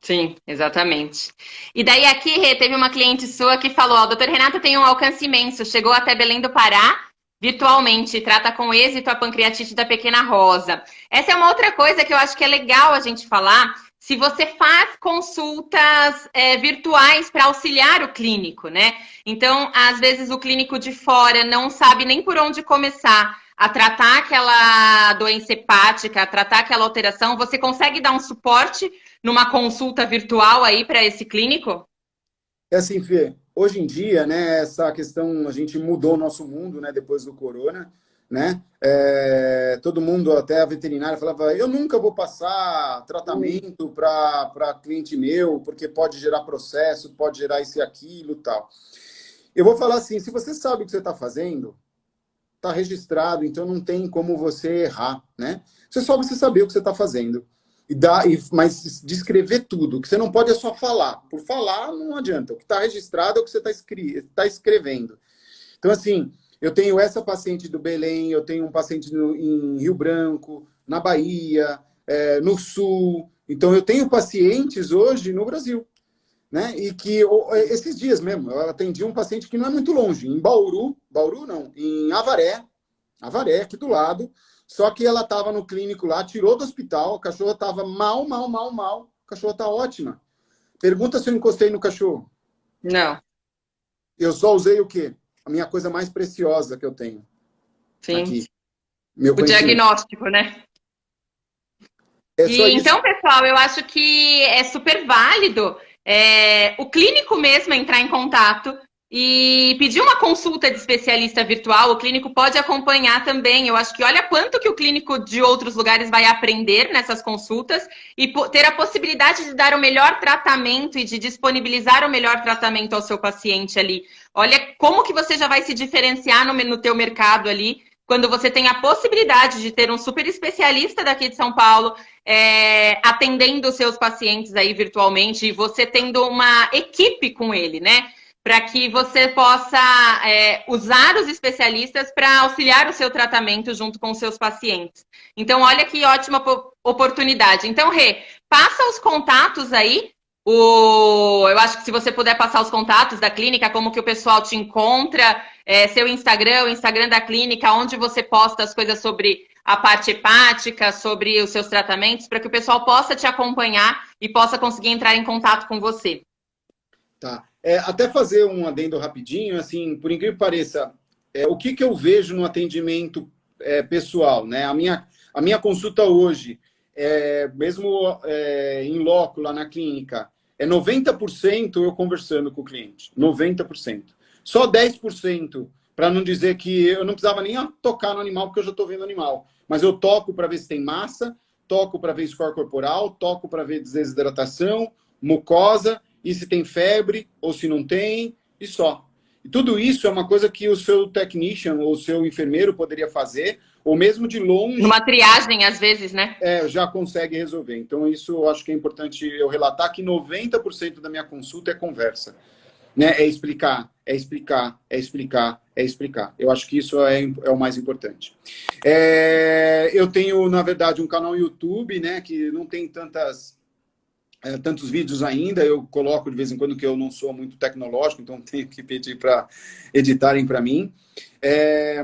Sim, exatamente. E daí aqui, Rê, teve uma cliente sua que falou, o doutor Renato tem um alcance imenso, chegou até Belém do Pará, virtualmente, trata com êxito a pancreatite da pequena Rosa. Essa é uma outra coisa que eu acho que é legal a gente falar, se você faz consultas virtuais para auxiliar o clínico, né? Então, às vezes o clínico de fora não sabe nem por onde começar a tratar aquela doença hepática, a tratar aquela alteração, você consegue dar um suporte numa consulta virtual aí para esse clínico? É assim, Fê, hoje em dia, né, essa questão, a gente mudou o nosso mundo, né, depois do corona, né? Todo mundo, até a veterinária, falava, eu nunca vou passar tratamento para cliente meu, porque pode gerar processo, pode gerar isso e aquilo e tal. Eu vou falar assim, se você sabe o que você está fazendo, está registrado, então não tem como você errar, né? Você só precisa saber o que você está fazendo. Mas descrever tudo, o que você não pode é só falar. Por falar, não adianta. O que está registrado é o que você está escrevendo. Então, assim, eu tenho essa paciente do Belém, eu tenho um paciente em Rio Branco, na Bahia, no Sul. Então, eu tenho pacientes hoje no Brasil. Né? E que esses dias mesmo, eu atendi um paciente que não é muito longe, em Bauru não, em Avaré, aqui do lado. Só que ela estava no clínico lá, tirou do hospital, a cachorra estava mal. A cachorra está ótima. Pergunta se eu encostei no cachorro. Não. Eu só usei o quê? A minha coisa mais preciosa que eu tenho. Sim. Aqui. meu O conhecimento. diagnóstico, né? É só E isso. então, pessoal, eu acho que é super válido o clínico mesmo entrar em contato e pedir uma consulta de especialista virtual. O clínico pode acompanhar também. Eu acho que olha quanto que o clínico de outros lugares vai aprender nessas consultas e ter a possibilidade de dar o melhor tratamento e de disponibilizar o melhor tratamento ao seu paciente ali. Olha como que você já vai se diferenciar no teu mercado ali, quando você tem a possibilidade de ter um super especialista daqui de São Paulo atendendo os seus pacientes aí virtualmente e você tendo uma equipe com ele, né? Para que você possa usar os especialistas para auxiliar o seu tratamento junto com os seus pacientes. Então, olha que ótima oportunidade. Então, Rê, passa os contatos aí. Eu acho que se você puder passar os contatos da clínica, como que o pessoal te encontra, seu Instagram, o Instagram da clínica, onde você posta as coisas sobre a parte hepática, sobre os seus tratamentos, para que o pessoal possa te acompanhar e possa conseguir entrar em contato com você. Tá. Até fazer um adendo rapidinho, assim, por incrível que pareça, o que eu vejo no atendimento pessoal, né? A minha consulta hoje, mesmo em loco lá na clínica, 90% eu conversando com o cliente, 90%. Só 10%, para não dizer que eu não precisava nem tocar no animal, porque eu já estou vendo animal. Mas eu toco para ver se tem massa, toco para ver score corporal, toco para ver desidratação, mucosa, e se tem febre ou se não tem, e só. E tudo isso é uma coisa que o seu technician ou o seu enfermeiro poderia fazer, ou mesmo de longe. Numa triagem, às vezes, né? Já consegue resolver. Então, isso eu acho que é importante eu relatar que 90% da minha consulta é conversa. Né? É explicar, é explicar, é explicar, é explicar. Eu acho que isso é o mais importante. Eu tenho, na verdade, um canal no YouTube, né, que não tem tantos vídeos ainda, eu coloco de vez em quando que eu não sou muito tecnológico, então tenho que pedir para editarem para mim.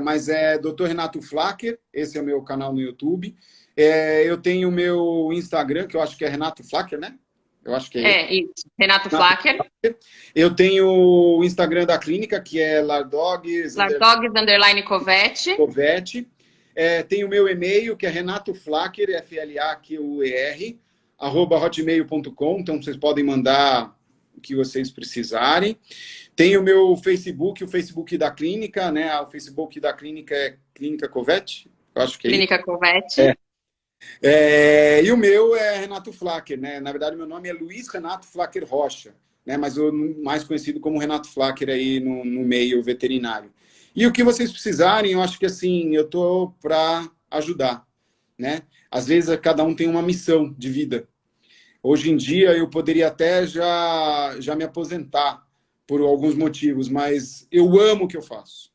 Mas é Dr. Renato Flacker, esse é o meu canal no YouTube. Eu tenho o meu Instagram, que eu acho que é Renato Flacker, né? Eu acho que é isso. Renato Flacker. Eu tenho o Instagram da clínica, que é Lardogs Covete. Tem o meu e-mail, que é renatoflacker, FLAQUER, @hotmail.com, então vocês podem mandar o que vocês precisarem. Tem o meu Facebook, o Facebook da clínica, né? O Facebook da clínica é Clínica Covete, eu acho que é Clínica isso. Covete. E o meu é Renato Flacker, né? Na verdade, meu nome é Luiz Renato Flacker Rocha, né? Mas eu mais conhecido como Renato Flacker aí no meio veterinário. E o que vocês precisarem, eu acho que assim, eu tô para ajudar, né? Às vezes cada um tem uma missão de vida. Hoje em dia eu poderia até já me aposentar por alguns motivos, mas eu amo o que eu faço.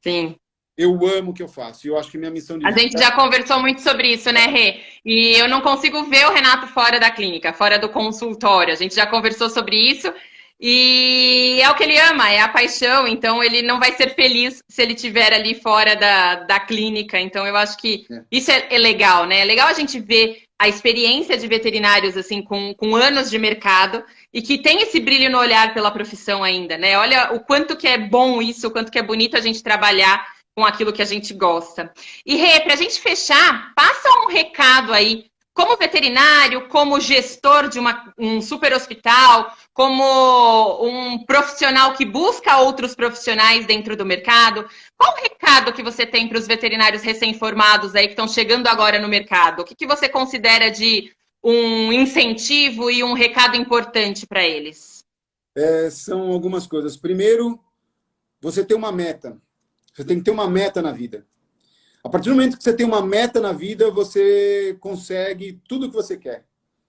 Sim. Eu amo o que eu faço. E eu acho que minha missão de vida... A gente já conversou muito sobre isso, né, Rê? E eu não consigo ver o Renato fora da clínica, fora do consultório. A gente já conversou sobre isso. E é o que ele ama, é a paixão. Então, ele não vai ser feliz se ele estiver ali fora da clínica. Então, eu acho que isso é legal, né? É legal a gente ver a experiência de veterinários, assim, com anos de mercado e que tem esse brilho no olhar pela profissão ainda, né? Olha o quanto que é bom isso, o quanto que é bonito a gente trabalhar com aquilo que a gente gosta. E, Rê, para a gente fechar, passa um recado aí, como veterinário, como gestor de um super hospital, como um profissional que busca outros profissionais dentro do mercado. Qual o recado que você tem para os veterinários recém-formados aí que estão chegando agora no mercado? O que você considera de um incentivo e um recado importante para eles? São algumas coisas. Primeiro, você tem uma meta. Você tem que ter uma meta na vida. A partir do momento que você tem uma meta na vida, você consegue tudo o que você quer,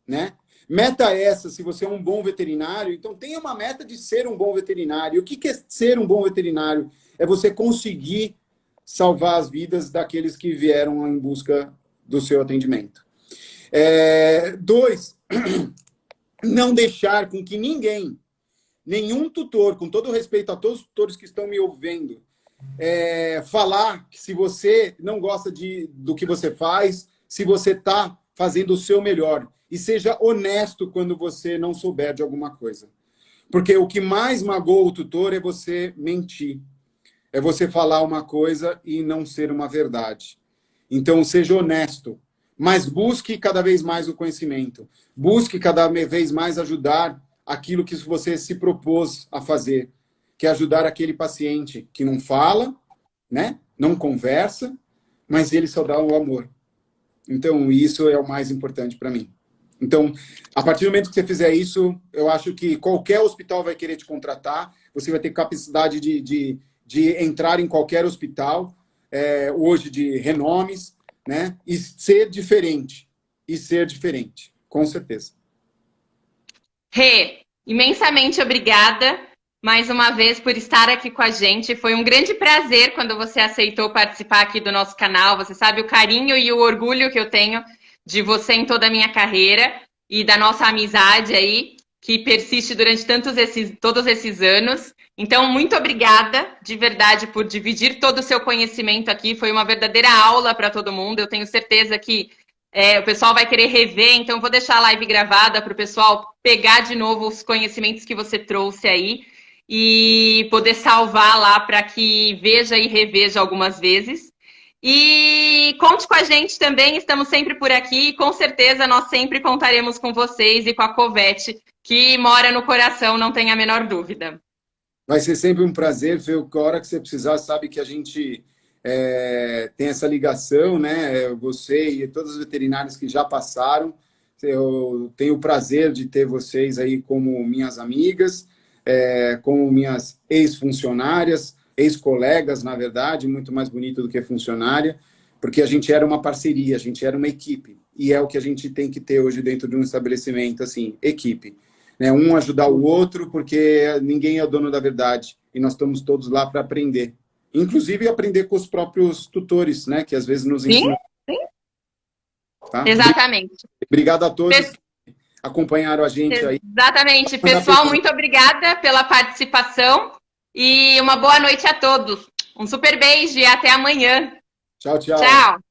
né? Meta essa, se você é um bom veterinário, então tenha uma meta de ser um bom veterinário. O que é ser um bom veterinário? É você conseguir salvar as vidas daqueles que vieram em busca do seu atendimento. 2, não deixar com que nenhum tutor, com todo respeito a todos os tutores que estão me ouvindo, falar que se você não gosta do que você faz, se você está fazendo o seu melhor. E seja honesto quando você não souber de alguma coisa. Porque o que mais magoa o tutor é você mentir. É você falar uma coisa e não ser uma verdade. Então, seja honesto, mas busque cada vez mais o conhecimento. Busque cada vez mais ajudar aquilo que você se propôs a fazer, que é ajudar aquele paciente que não fala, né? Não conversa, mas ele só dá o amor. Então, isso é o mais importante para mim. Então, a partir do momento que você fizer isso, eu acho que qualquer hospital vai querer te contratar, você vai ter capacidade de entrar em qualquer hospital, hoje de renomes, né? E ser diferente. E ser diferente, com certeza. Rê, imensamente obrigada mais uma vez por estar aqui com a gente. Foi um grande prazer quando você aceitou participar aqui do nosso canal. Você sabe o carinho e o orgulho que eu tenho de você em toda a minha carreira e da nossa amizade aí, que persiste durante todos esses anos. Então, muito obrigada, de verdade, por dividir todo o seu conhecimento aqui. Foi uma verdadeira aula para todo mundo. Eu tenho certeza que o pessoal vai querer rever, então vou deixar a live gravada para o pessoal pegar de novo os conhecimentos que você trouxe aí e poder salvar lá para que veja e reveja algumas vezes. E conte com a gente também, estamos sempre por aqui e com certeza nós sempre contaremos com vocês e com a Covete, que mora no coração, não tenha a menor dúvida. Vai ser sempre um prazer, Fê, a hora que você precisar, sabe que a gente tem essa ligação, né? Você e todos os veterinários que já passaram, eu tenho o prazer de ter vocês aí como minhas amigas, como minhas ex-funcionárias, ex-colegas, na verdade, muito mais bonito do que funcionária, porque a gente era uma parceria, a gente era uma equipe, e é o que a gente tem que ter hoje dentro de um estabelecimento, assim, equipe. Né? Um ajudar o outro, porque ninguém é o dono da verdade, e nós estamos todos lá para aprender. Inclusive, aprender com os próprios tutores, né? Que às vezes nos ensinam. Sim, sim. Tá? Exatamente. Obrigado a todos que acompanharam a gente aí. Exatamente. Pessoal, muito obrigada pela participação e uma boa noite a todos. Um super beijo e até amanhã. Tchau, tchau. Tchau.